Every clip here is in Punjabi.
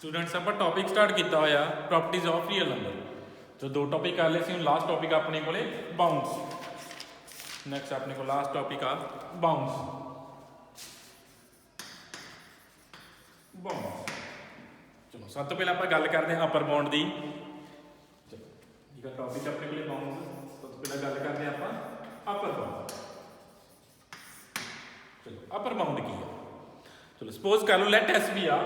स्टूडेंट्स आप टॉपिक स्टार्ट किया होया प्रॉपर्टीज ऑफ रियल नंबर। तो दो टॉपिक कर ले सी, लास्ट टॉपिक अपने को बाउंस। नैक्सट अपने को लास्ट टॉपिक आ बाउंस। बाउंस चलो सब तो पहले आप गल करते हैं अपर बाउंड की। चलो ठीक है, टॉपिक अपने को बाउंस। सब तो पहले गल करते हैं आप अपर बाउंड। चलो अपर बाउंड की है। चलो सपोज कर लो लेट एस बी आ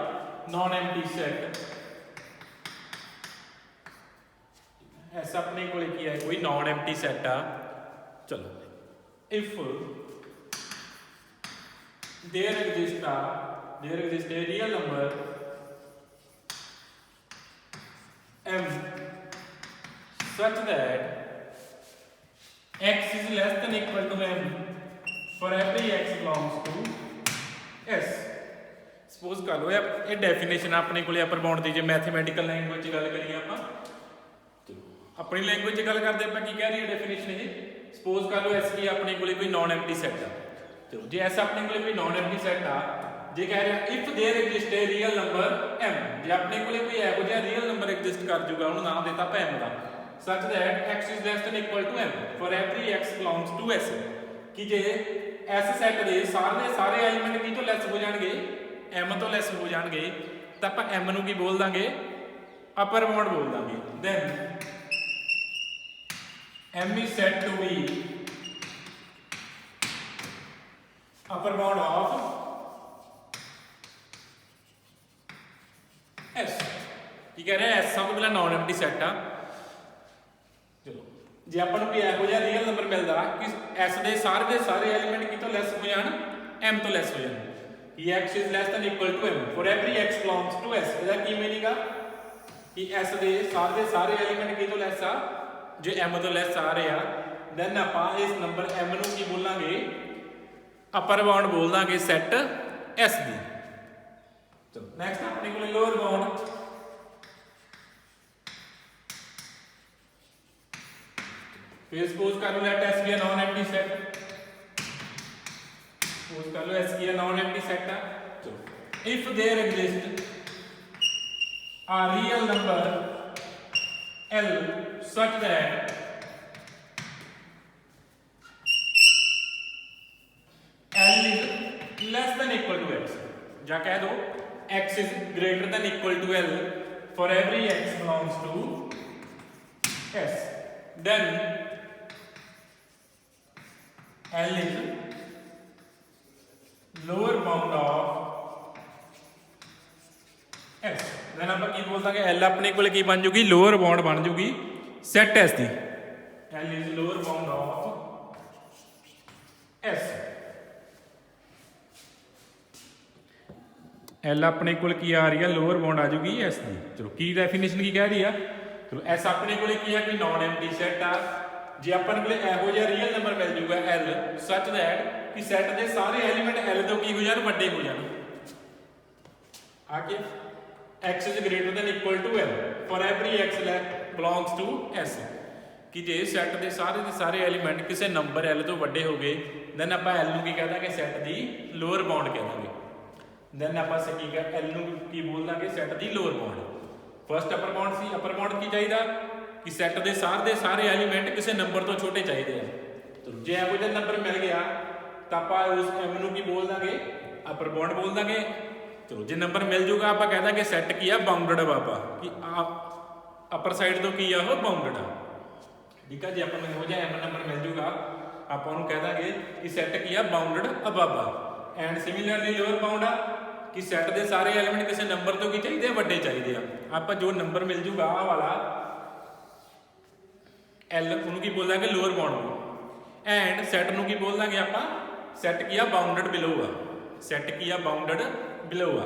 नॉन एम्प्टी सेट। ऐसा अपने को है कोई नॉन एम्प्टी सेट आ। चलो if there exist a real number m such that x is less than equal to m for every x belongs to s। Suppose कर लो ये डेफिनेशन अपने को अपर बाउंड की। जो मैथमेटिकल लैंग्वेज गल करिए आप अपनी लैंग्वेज गल करते हैं की कह रही है डेफिनेशन ये। सपोज कर लो एस की अपने को कोई नॉन एम्प्टी सेट आ। चलो जो ऐसा अपने को कोई नॉन एम्प्टी सेट आ, जे कह रहा if there exist a real number m, जे अपने को कोई एहो जिहा रियल नंबर एग्जिस्ट कर जूगा, उन्होंने नाम देता ਆਪਾਂ m ਦਾ, such that x is less than equal to m for every x belongs to s। कि जे s सेट ਦੇ ਸਾਰੇ ਐਲੀਮੈਂਟ ਕੀ ਤੋਂ ਲੈਸ ਹੋ ਜਾਣਗੇ, m ਤੋਂ ਲੈਸ ਹੋ ਜਾਣਗੇ, ਤਾਂ ਆਪਾਂ m ਨੂੰ ਕੀ ਬੋਲ ਦਾਂਗੇ, ਅਪਰ ਬਾਉਂਡ ਬੋਲ ਦਾਂਗੇ। Then m is said to be upper bound of s। ਕੀ कह रहे हैं s सब तो पहले नॉन एम्प्टी सेट आ। चलो जे अपन को ਇਹੋ ਜਿਹਾ ਰੀਅਲ ਨੰਬਰ ਮਿਲਦਾ ਕਿ s ਦੇ ਸਾਰੇ ਐਲੀਮੈਂਟ ਕੀ ਤੋਂ ਲੈਸ ਹੋ ਜਾਣ, m ਤੋਂ ਲੈਸ ਹੋ ਜਾਣ, ਕਿ x is less than equal to m for every x belongs to s। ਇਹਦਾ ਕੀ ਮੀਨਿੰਗ ਆ ਕਿ s ਦੇ ਸਾਰੇ ਐਲੀਮੈਂਟ ਕੀ ਤੋਂ ਲੈਸ ਆ, ਜੇ m ਤੋਂ ਲੈਸ ਆ ਰਹੇ ਆ, ਦੈਨ ਆਪਾਂ ਇਸ ਨੰਬਰ m ਨੂੰ ਕੀ ਬੋਲਾਂਗੇ, ਅਪਰ ਬਾਉਂਡ ਬੋਲ ਦਾਂਗੇ ਸੈਟ s ਦੀ। ਚਲੋ ਨੈਕਸਟ ਆਪਣੇ ਕੋਲ ਲੋਅਰ ਬਾਉਂਡ। फिर सपोज कर लो let S be a non empty set. Suppose कर लो एस की नॉन एम्प्टी सेट है। चलो if there exist a real number l such that l is less than equal to x, या कह दो x is greater than equal to l for every x belongs to s, then L is lower bound of S। then ਆਪਾਂ ਕੀ ਬੋਲ ਦਾਂਗੇ, L ਆਪਣੇ ਕੋਲੇ ਕੀ ਬਣ ਜੂਗੀ, ਲੋਅਰ ਬਾਉਂਡ ਬਣ ਜੂਗੀ set S the. L is lower bound of S। L ਆਪਣੇ ਕੋਲ ਕੀ ਆ ਰਹੀ ਹੈ, ਲੋਅਰ ਬਾਉਂਡ ਆ ਜੂਗੀ S ਦੀ। ਚਲੋ ਕੀ ਡੈਫੀਨੇਸ਼ਨ ਕੀ ਕਹਿ ਰਹੀ ਆ, ਚਲੋ S ਆਪਣੇ ਕੋਲੇ ਕੀ ਹੈ, ਕੋਈ ਨॉन एम्प्टी सेट ਆ। जे अपन को ਇਹੋ ਜਿਹਾ ਰੀਅਲ ਨੰਬਰ ਮਿਲ ਜੂਗਾ l ਸੱਚ ਦੈਟ ਕਿ ਸੈਟ ਦੇ ਸਾਰੇ ਐਲੀਮੈਂਟ l ਤੋਂ ਕੀ ਹੋ ਜਾਣ, ਵੱਡੇ ਹੋ ਜਾਣ। ਆ ਕੇ x is greater than equal to l for every x belongs to s। ਕਿ ਜੇ ਸੈਟ ਦੇ ਸਾਰੇ ਐਲੀਮੈਂਟ ਕਿਸੇ ਨੰਬਰ l ਤੋਂ ਵੱਡੇ ਹੋ ਗਏ, ਦੈਨ ਆਪਾਂ l ਨੂੰ ਕੀ ਕਹਿ ਦਾਂਗੇ, ਸੈਟ ਦੀ ਲੋਅਰ ਬਾਉਂਡ ਕਹਿ ਦਾਂਗੇ। ਦੈਨ ਆਪਾਂ ਕੀ ਕਰ l ਨੂੰ ਕੀ ਬੋਲ ਦਾਂਗੇ, ਸੈਟ ਦੀ ਲੋਅਰ ਬਾਉਂਡ। ਫਸਟ ਅਪਰ ਬਾਉਂਡ ਸੀ, ਅਪਰ ਬਾਉਂਡ ਕੀ ਚਾਹੀਦਾ कि सैट के सारे एलीमेंट किसी नंबर तो छोटे चाहिए हैं। तो जो यहो जिहा नंबर मिल गया तो आप उस m नूं की बोल देंगे, अपर बाउंड बोल देंगे। चलो जो नंबर मिल जूगा आप कह देंगे सैट की है बाउंडेड बाबा, कि अपर साइड तो की है वो बाउंडेड आ। ठीक है, जो अपन यहो जिहा m नंबर मिल जूगा आप कह देंगे कि सैट की है bounded above. And similarly lower bound आ कि सैट के सारे एलीमेंट किसी नंबर तो की चाहिए, वड्डे चाहिए। आप जो नंबर मिल जूगा आ वाला एल उन्होंने की बोल देंगे लोअर बाउंड। एंड सैट नूं की बोल देंगे आप सैट की बाउंडेड बिलो आ, सैट की बाउंडेड बिलो आ।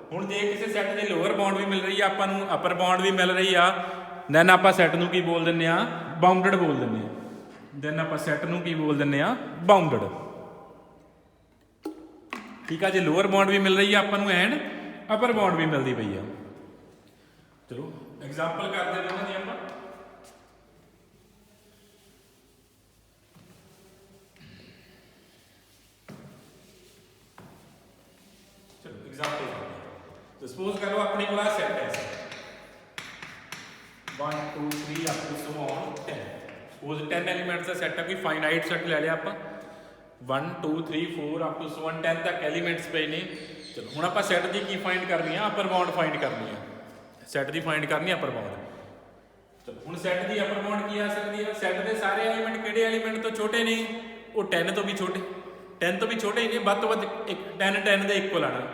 हुण जे किसी सैट के लोअर बाउंड भी मिल रही है, आपां अपर बाउंड भी मिल रही आ, दैन आप सैट नूं की बोल दिंदे आ, बाउंडेड बोल दिंदे आ। दैन आप सैट नूं की बोल दिंदे आ, बाउंडेड। ठीक है, जो लोअर बाउंड भी मिल रही है आपां नूं एंड अपर बाउंड भी मिलती पई आ। चलो एग्जाम्पल करते दोनों दी आपां। सपोज करो अपने को सेट है 1 2 3 up to so on 10 suppose 10 elements का सैट है कोई फाइनाइट सैट ले लिया आप 1 2 3 4 अप टू सो ऑन 10 तक एलिमेंट्स पे ने चलो हुण आपां सैट दी की फाइंड करनी है अपर बाउंड फाइंड करनी है सैट दी फाइंड करनी है अपर बाउंड चलो हुण सैट दी अपर बाउंड की आ सकती है सैट दे सारे एलिमेंट किहड़े एलिमेंट तो छोटे ने वो 10 तो भी छोटे 10 तो भी छोटे ही ने ਵੱਧ ਤੋਂ ਵੱਧ 10 10 ਦੇ ਇਕੁਅਲ ਆਣਾ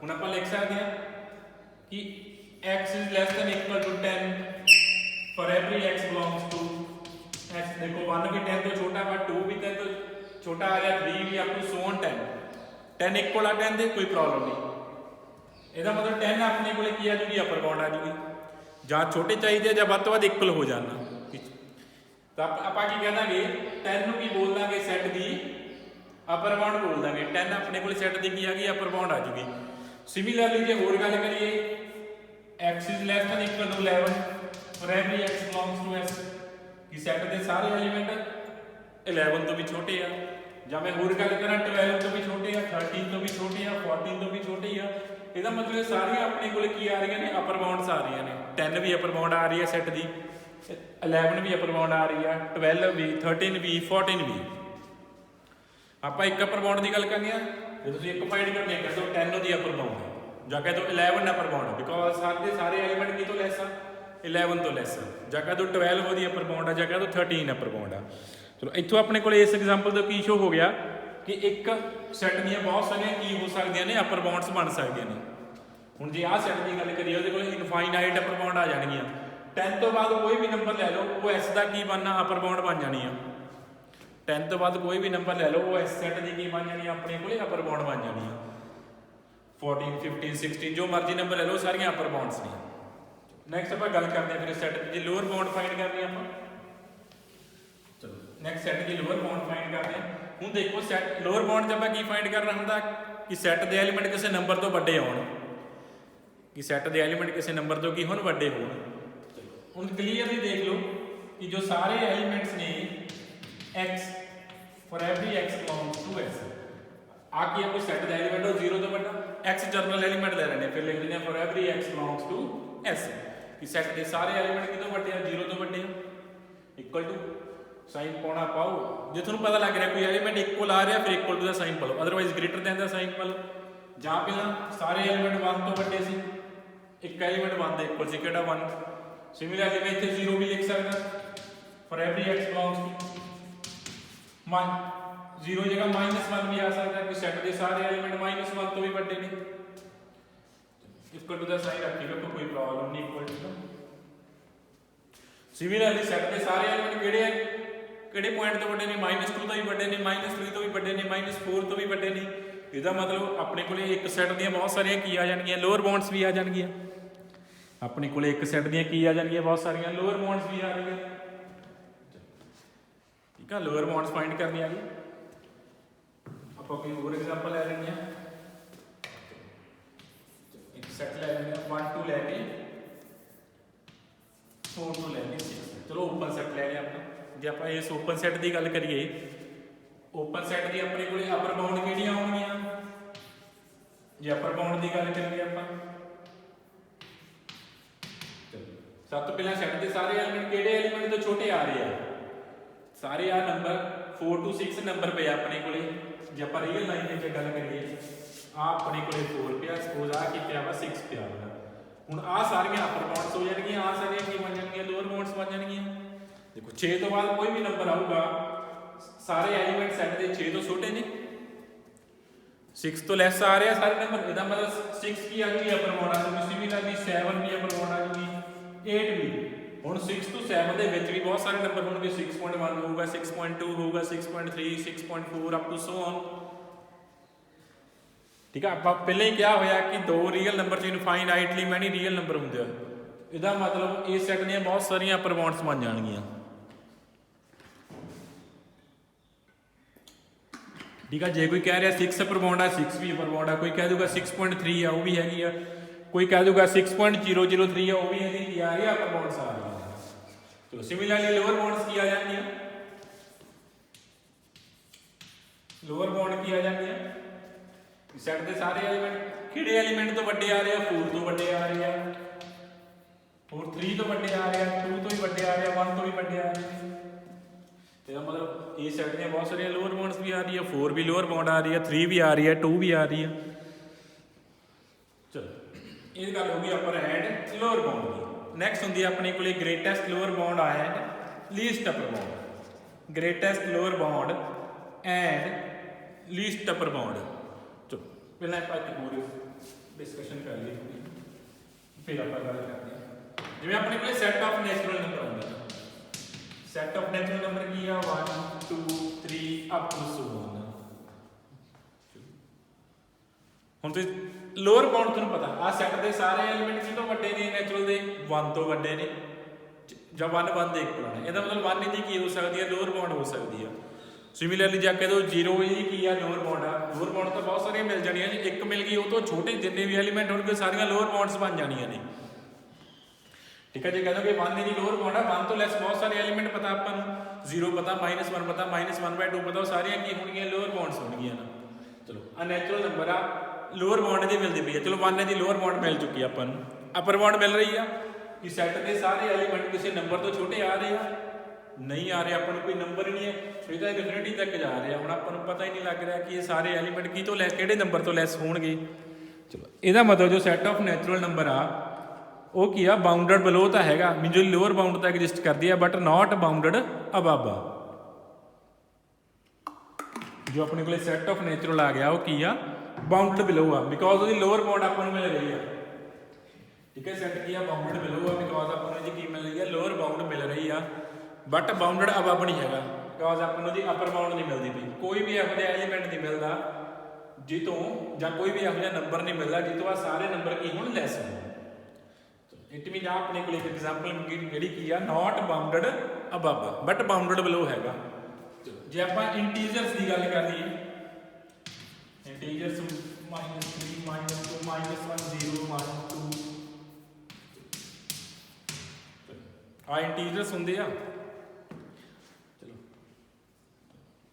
ਹੁਣ ਆਪਾਂ ਲਿਖ ਸਕਦੇ ਹਾਂ कि x is less than equal to 10 for every x belongs to x देखो 1 भी 10 तो छोटा है 2 भी 10 तो छोटा आ गया 3 भी up to so on 10 10 equal आ 10 दे कोई प्रॉब्लम नहीं ਇਹਦਾ मतलब 10 ਆਪਣੇ ਕੋਲੇ ਕੀ ਆ ਜੂਗੀ ਅਪਰ ਬਾਉਂਡ ਆ ਜੂਗੀ ਜਾਂ ਛੋਟੇ ਚਾਹੀਦੇ ਜਾਂ ਵੱਧ ਤੋਂ ਵੱਧ ਇਕੁਅਲ ਹੋ ਜਾਣਾ ਤਾਂ ਆਪਾਂ ਕੀ ਕਹਿ ਦਾਂਗੇ 10 ਨੂੰ ਕੀ ਬੋਲ ਦਾਂਗੇ ਸੈੱਟ ਦੀ ਅਪਰ ਬਾਉਂਡ ਬੋਲ ਦਾਂਗੇ 10 ਆਪਣੇ ਕੋਲੇ ਸੈੱਟ ਦੀ ਕੀ ਆ ਗਈ ਅਪਰ ਬਾਉਂਡ ਆ ਜੂਗੀ ਸਿਮਿਲਰਲੀ ਜੇ ਹੋਰ ਗੱਲ ਕਰੀਏ x is less than equal to 11 for every x belongs to s ਕਿ ਸੈੱਟ ਦੇ ਸਾਰੇ ਐਲੀਮੈਂਟ 11 ਤੋਂ ਵੀ ਛੋਟੇ ਆ ਜਾਂ ਮੈਂ ਹੋਰ ਗੱਲ ਕਰਾਂ 12 ਤੋਂ ਵੀ ਛੋਟੇ ਆ 13 ਤੋਂ ਵੀ ਛੋਟੇ ਆ 14 ਤੋਂ ਵੀ ਛੋਟੇ ਆ ਇਹਦਾ ਮਤਲਬ ਸਾਰੀਆਂ ਆਪਣੇ ਕੋਲੇ ਕੀ ਆ ਰਹੀਆਂ ਨੇ ਅਪਰ ਬਾਉਂਡਸ ਆ ਰਹੀਆਂ ਨੇ 10 ਵੀ ਅਪਰ ਬਾਉਂਡ ਆ ਰਹੀ ਹੈ ਸੈੱਟ ਦੀ 11 ਵੀ ਅਪਰ ਬਾਉਂਡ ਆ ਰਹੀ ਆ 12 ਵੀ 13 ਵੀ 14 ਵੀ ਆਪਾਂ ਇੱਕ ਅਪਰ ਬਾਉਂਡ ਦੀ ਗੱਲ ਕਰਨੀ ਆ ਜੇ ਤੁਸੀਂ ਇੱਕ ਫਾਈਂਡ ਕਰਨੀ ਹੈ ਕਹਿੰਦੇ 10 ਦੀ ਅਪਰ ਬਾਉਂਡ ਜਾਂ ਕਹੇ तो 11 अपर बाउंड बिकॉज सारे एलिमेंट की तो लेस आ 11 तो लेस ਜਾਂ ਕਹੇ तो 12 ਉਹਦੀ ਅਪਰ ਬਾਉਂਡ ਆ ਜਾਂ ਕਹੇ तो 13 ਅਪਰ ਬਾਉਂਡ ਆ ਚਲੋ ਇੱਥੋਂ ਆਪਣੇ ਕੋਲ ਇਸ ਐਗਜ਼ਾਮਪਲ ਤੋਂ ਕੀ ਸ਼ੋ ਹੋ ਗਿਆ ਕਿ ਇੱਕ ਸੈੱਟ ਦੀਆਂ ਬਹੁਤ ਸਾਰੀਆਂ ਕੀ ਹੋ ਸਕਦੀਆਂ ਨੇ ਅਪਰ ਬਾਉਂਡਸ ਬਣ ਸਕਦੀਆਂ ਨੇ ਹੁਣ ਜੇ ਆਹ ਸੈੱਟ ਦੀ ਗੱਲ ਕਰੀਏ ਉਹਦੇ ਕੋਲ ਇਨਫਾਈਨਾਈਟ ਅਪਰ ਬਾਉਂਡ ਆ ਜਾਣਗੀਆਂ 10 ਤੋਂ ਬਾਅਦ ਕੋਈ ਵੀ ਨੰਬਰ ਲੈ ਲਓ ਉਹ s ਦਾ ਕੀ ਬਣਨਾ ਅਪਰ ਬਾਉਂਡ ਬਣ ਜਾਣੀ ਆ 10 ਤੋਂ ਬਾਅਦ ਕੋਈ ਵੀ ਨੰਬਰ ਲੈ ਲਓ ਉਹ s ਸੈੱਟ ਦੀ ਕੀ ਬਣ ਜਾਣੀ ਆਪਣੇ ਕੋਲੇ ਅਪਰ ਬਾਉਂਡ ਬਣ ਜਾਣੀ ਆ 14 15 16 जो मर्जी नंबर ले लो सारियां अपर बाउंड्स ने नैक्सट आप गल करते हैं फिर सैट की लोअर बाउंड फाइंड करनी है चलो नैक्सट सैट की लोअर बाउंड फाइंड करते हैं हूँ देखो सैट लोअर बाउंड जब की फाइंड करना होंगे कि सैट के एलीमेंट किसी नंबर तो वड्डे आउण कि सैट के एलीमेंट किसी नंबर तो की होण वड्डे होण हुण क्लीयरली देख लो कि जो सारे एलीमेंट्स ने x for every x belongs to s आ की कोई सैट का एलीमेंट हो 0 तो बड़ा x जर्नल एलिमेंट ले रहे हैं फिर लिख देंगे for every x belongs to s कि सैट के सारे एलिमेंट कितों बड़े हैं 0 तो बड़े हैं इक्वल टू साइन पाना पाओ जो थोड़ा पता लग रहा कोई एलिमेंट इक्वल आ रहा फिर इक्वल टू का साइन पा लो अदरवाइज ग्रेटर दैन का साइन पा लो जहाँ पहला सारे एलिमेंट 1 तो बड़े सी एक एलिमेंट 1 का इक्वल सी केड़ा 1 सिमिलरली मैं इत्थे 0 भी लिख सकदा for every x belongs to 0 जगह -1 भी आ सकता है कि सैट के सारे एलिमेंट -1 तो भी बड़े नहीं इक्वल टू द साइन रखिएगा तो कोई प्रॉब्लम नहीं इक्वल टू सिमिलरली सैट के सारे एलिमेंट किहड़े पॉइंट तो बड़े ने -2 तो भी बड़े ने -3 तो भी बड़े ने -4 तो भी बड़े ने इसका मतलब अपने को एक सैट दी बहुत सारिया की आ जाएगी लोअर बाउंड्स भी आ जाएगी अपने को एक सैट दी की आ जाएगी बहुत सारिया लोअर बाउंड्स भी आ रही है ठीक है लोअर बाउंड्स फाइंड करनी आ गई कोई और एग्जांपल ले लेंगे एक सेट ले लेंगे 1 2 लेके 4 तो लेंगे चलो ओपन सेट ले लिया आपने जे आप इस ओपन सेट की गल करिए ओपन सेट की अपने को अपर बाउंड किहड़ियां आउणगियां जे अपर बाउंड की गल करिए आप सब तो पहला सेट के सारे एलिमेंट किहड़े एलिमेंट तो छोटे आ रहे हैं सारे आ नंबर 4 to 6 नंबर पे अपने को जे आप रियल लाइन में गल करिए आ अपने को 4 पिया सपोज आ कि पिया वा 6 पिया वा हुण आ सारियां अपर बाउंड्स हो जाएंगी आ सारियां की बन जाएंगी लोअर बाउंड्स बन जाएंगी देखो 6 तो बाद कोई भी नंबर आऊगा सारे एलिमेंट सेट के 6 तो छोटे ने 6 तो लैस आ रहे हैं सारे नंबर इसका मतलब 6 की आ गई अपर बाउंड आ जाएगी सिमिलरली 7 भी अपर बाउंड आ जाएगी 8 भी ਹੁਣ 6 ਤੋਂ 7 ਦੇ ਵਿੱਚ ਵੀ ਬਹੁਤ ਸਾਰੇ ਨੰਬਰ ਹੋਣਗੇ 6.1 ਹੋਊਗਾ 6.2 ਹੋਊਗਾ 6.3 6.4 ਅਪ ਟੂ ਸੋ ਔਨ ਠੀਕ ਆ ਆਪਾਂ ਪਹਿਲਾਂ ਹੀ ਕਿਹਾ ਹੋਇਆ ਕਿ ਦੋ ਰੀਅਲ ਨੰਬਰ ਚ ਇਨਫਾਈਨਾਈਟਲੀ ਮੈਨੀ ਰੀਅਲ ਨੰਬਰ ਹੁੰਦੇ ਆ ਇਹਦਾ ਮਤਲਬ ਇਸ ਸੈਟ ਦੀਆਂ ਬਹੁਤ ਸਾਰੀਆਂ ਅਪਰ ਬਾਉਂਡਸ ਬਣ ਜਾਣਗੀਆਂ ਠੀਕ ਆ ਜੇ ਕੋਈ ਕਹਿ ਰਿਹਾ 6 ਅਪਰ ਬਾਉਂਡ ਆ 6 ਵੀ ਅਪਰ ਬਾਉਂਡ ਆ ਕੋਈ ਕਹਿ ਦੂਗਾ 6.3 ਆ ਉਹ ਵੀ ਹੈਗੀ ਆ कोई कह दूगा 6.003 है वो भी है नहीं आ रही है अपर बाउंड्स आ रही है तो सिमिलरली लोअर बाउंड्स की आ जाएंगी लोअर बाउंड की आ जाएंगी ਸੈੱਟ ਦੇ ਸਾਰੇ ਐਲੀਮੈਂਟ ਕਿਹੜੇ ਐਲੀਮੈਂਟ ਤੋਂ ਵੱਡੇ ਆ ਰਹੇ ਆ 4 ਤੋਂ ਵੱਡੇ ਆ ਰਹੇ ਆ 3 ਤੋਂ ਵੱਡੇ ਆ ਰਹੇ ਆ 2 ਤੋਂ ਵੀ ਵੱਡੇ ਆ ਰਹੇ ਆ 1 ਤੋਂ ਵੀ ਵੱਡੇ ਆ ਰਹੇ ਆ ਇਹਦਾ ਮਤਲਬ ਇਹ ਸੈੱਟ ਦੀਆਂ ਬਹੁਤ ਸਾਰੀਆਂ ਲੋਅਰ ਬਾਉਂਡਸ ਵੀ ਆ ਰਹੀ ਆ 4 ਵੀ ਲੋਅਰ ਬਾਉਂਡ ਆ ਰਹੀ ਆ 3 ਵੀ ਆ ਰਹੀ ਆ 2 ਵੀ ਆ ਰਹੀ ਆ ਚਲੋ ਇਹ ਗੱਲ ਹੋ ਗਈ ਅਪਰ and lower bound the next ਹੁੰਦੀ ਆ ਆਪਣੇ ਕੋਲੇ greatest lower bound and least upper bound greatest lower bound and least upper bound ਚਲੋ ਪਹਿਲਾਂ ਆਪਾਂ ਇੱਕ ਹੋਰ ਡਿਸਕਸ਼ਨ ਕਰ ਲਈਏ ਫਿਰ ਆਪਾਂ ਗੱਲ ਕਰਦੇ ਹਾਂ ਜਿਵੇਂ ਆਪਣੇ ਕੋਲੇ ਸੈੱਟ ਆਫ ਨੈਚੁਰਲ ਨੰਬਰ ਹੁੰਦਾ ਸੈੱਟ ਆਫ ਨੈਚੁਰਲ ਨੰਬਰ ਕੀ ਆ 1 2 3 ਅਪ ਟੂ ਸੋ ਔਨ ਹੁਣ ਤੁਸੀਂ ਲੋਅਰ ਬਾਉਂਡ ਤੁਹਾਨੂੰ ਪਤਾ ਆ ਸੈੱਟ ਦੇ ਸਾਰੇ ਐਲੀਮੈਂਟ ਕਿਤੋਂ ਵੱਡੇ ਨੇ ਨੈਚੁਰਲ ਦੇ 1 ਤੋਂ ਵੱਡੇ ਨੇ ਜਾਂ 1 1 ਦੇ ਇਕੁਅਲ ਨੇ ਇਹਦਾ ਮਤਲਬ 1 ਇਹਦੀ ਕੀ ਹੋ ਸਕਦੀ ਹੈ ਲੋਅਰ ਬਾਉਂਡ ਹੋ ਸਕਦੀ ਆ ਸਿਮਿਲਰਲੀ ਜੇ ਕਹੋ 0 ਇਹਦੀ ਕੀ ਆ ਲੋਅਰ ਬਾਉਂਡ ਆ ਲੋਅਰ ਬਾਉਂਡ ਤਾਂ ਬਹੁਤ ਸਾਰੀਆਂ ਮਿਲ ਜਾਣੀਆਂ ਜੇ ਇੱਕ ਮਿਲ ਗਈ ਉਹ ਤੋਂ ਛੋਟੇ ਜਿੰਨੇ ਵੀ ਐਲੀਮੈਂਟ ਹੋਣਗੇ ਸਾਰੀਆਂ ਲੋਅਰ ਬਾਉਂਡਸ ਬਣ ਜਾਣੀਆਂ ਨੇ ਠੀਕ ਹੈ ਜੇ ਕਹਿੰਦੇ ਕਿ 1 ਇਹਦੀ ਲੋਅਰ ਬਾਉਂਡ ਆ 1 ਤੋਂ ਲੈਸ ਬਹੁਤ ਸਾਰੇ ਐਲੀਮੈਂਟ ਪਤਾ ਆਪਾਂ ਨੂੰ 0 ਪਤਾ -1 ਪਤਾ -1/2 ਪਤਾ ਉਹ ਸਾਰੀਆਂ ਕੀ ਹੋਣਗੀਆਂ ਲੋਅਰ ਬਾਉਂਡਸ ਹੋਣਗੀਆਂ ਨਾ ਚਲੋ ਆ ਨੈਚੁਰਲ ਨੰਬਰ ਆ ਲੋਅਰ ਬਾਉਂਡ ਦੀ ਮਿਲਦੀ ਪਈ ਹੈ ਚਲੋ 1 ਦੀ ਲੋਅਰ ਬਾਉਂਡ ਮਿਲ ਚੁੱਕੀ ਆਪਾਂ ਨੂੰ ਅਪਰ ਬਾਉਂਡ ਮਿਲ ਰਹੀ ਆ ਕਿ ਸੈੱਟ ਦੇ ਸਾਰੇ ਐਲੀਮੈਂਟ ਕਿਸੇ ਨੰਬਰ ਤੋਂ ਛੋਟੇ ਆ ਰਹੇ ਆ ਨਹੀਂ ਆ ਰਹੇ ਆਪਾਂ ਨੂੰ ਕੋਈ ਨੰਬਰ ਹੀ ਨਹੀਂ ਹੈ ਇਹ ਤਾਂ ਇਨਫਿਨਿਟੀ ਤੱਕ ਜਾ ਰਹੇ ਆ ਹੁਣ ਆਪਾਂ ਨੂੰ ਪਤਾ ਹੀ ਨਹੀਂ ਲੱਗ ਰਿਹਾ ਕਿ ਇਹ ਸਾਰੇ ਐਲੀਮੈਂਟ ਕੀ ਤੋਂ ਲੈਸ ਕਿਹੜੇ ਨੰਬਰ ਤੋਂ ਲੈਸ ਹੋਣਗੇ ਚਲੋ ਇਹਦਾ ਮਤਲਬ ਜੋ ਸੈੱਟ ਆਫ ਨੈਚੁਰਲ ਨੰਬਰ ਆ ਉਹ ਕੀ ਆ ਬਾਉਂਡਡ ਬਿਲੋ ਤਾਂ ਹੈਗਾ ਮੀਨ ਜੋ ਲੋਅਰ ਬਾਉਂਡ ਤਾਂ ਐਗਜ਼ਿਸਟ ਕਰਦੀ ਆ ਬਟ ਨਾਟ ਬਾਉਂਡਡ ਅਬਵ ਆ ਜੋ ਆਪਣੇ ਕੋਲੇ ਸੈੱਟ ਆਫ ਨੈਚੁਰਲ ਆ ਗਿਆ ਉਹ ਕੀ ਆ ਬਾਉਂਡਡ ਬਿਲੋ ਆ ਬਿਕੋਜ਼ ਉਹਦੀ ਲੋਅਰ ਬਾਉਂਡ ਆਪਾਂ ਨੂੰ ਮਿਲ ਰਹੀ ਆ ਠੀਕ ਹੈ ਸੈੱਟ ਕੀ ਆ ਬਾਉਂਡਡ ਬਿਲੋ ਆ ਬਿਕੋਜ਼ ਆਪਾਂ ਨੂੰ ਇਹਦੀ ਕੀ ਮਿਲ ਰਹੀ ਆ ਲੋਅਰ ਬਾਉਂਡ ਮਿਲ ਰਹੀ ਆ ਬਟ ਬਾਉਂਡਡ ਅਬਵ ਨਹੀਂ ਹੈਗਾ ਬਿਕੋਜ਼ ਆਪਾਂ ਨੂੰ ਉਹਦੀ ਅਪਰ ਬਾਉਂਡ ਨਹੀਂ ਮਿਲਦੀ ਪਈ ਕੋਈ ਵੀ ਇਹੋ ਜਿਹਾ ਐਲੀਮੈਂਟ ਨਹੀਂ ਮਿਲਦਾ ਜਿੱਤੋਂ ਜਾਂ ਕੋਈ ਵੀ ਇਹੋ ਜਿਹਾ ਨੰਬਰ ਨਹੀਂ ਮਿਲਦਾ ਜਿੱਤੋਂ ਆ ਸਾਰੇ ਨੰਬਰ ਕੀ ਹੋਣ ਲੈਸ ਹੋਣ ਇਟ ਮੀਨ ਆ ਆਪਣੇ ਕੋਲ ਇੱਕ ਐਗਜ਼ਾਮਪਲ ਜਿਹੜੀ ਕੀ ਆ ਨਾਟ ਬਾਉਂਡਡ ਅਬਵ ਬਟ ਬਾਉਂਡਡ ਬਿਲੋ ਹੈਗਾ ਜੇ ਆਪਾਂ ਇੰਟੀਜਰਸ ਦੀ ਗੱਲ ਕਰ ਲਈਏ ਇੰਟੀਜਰਸ -3 -2 -1 0 1 2 ਆ ਇੰਟੀਜਰਸ ਹੁੰਦੇ ਆ ਚਲੋ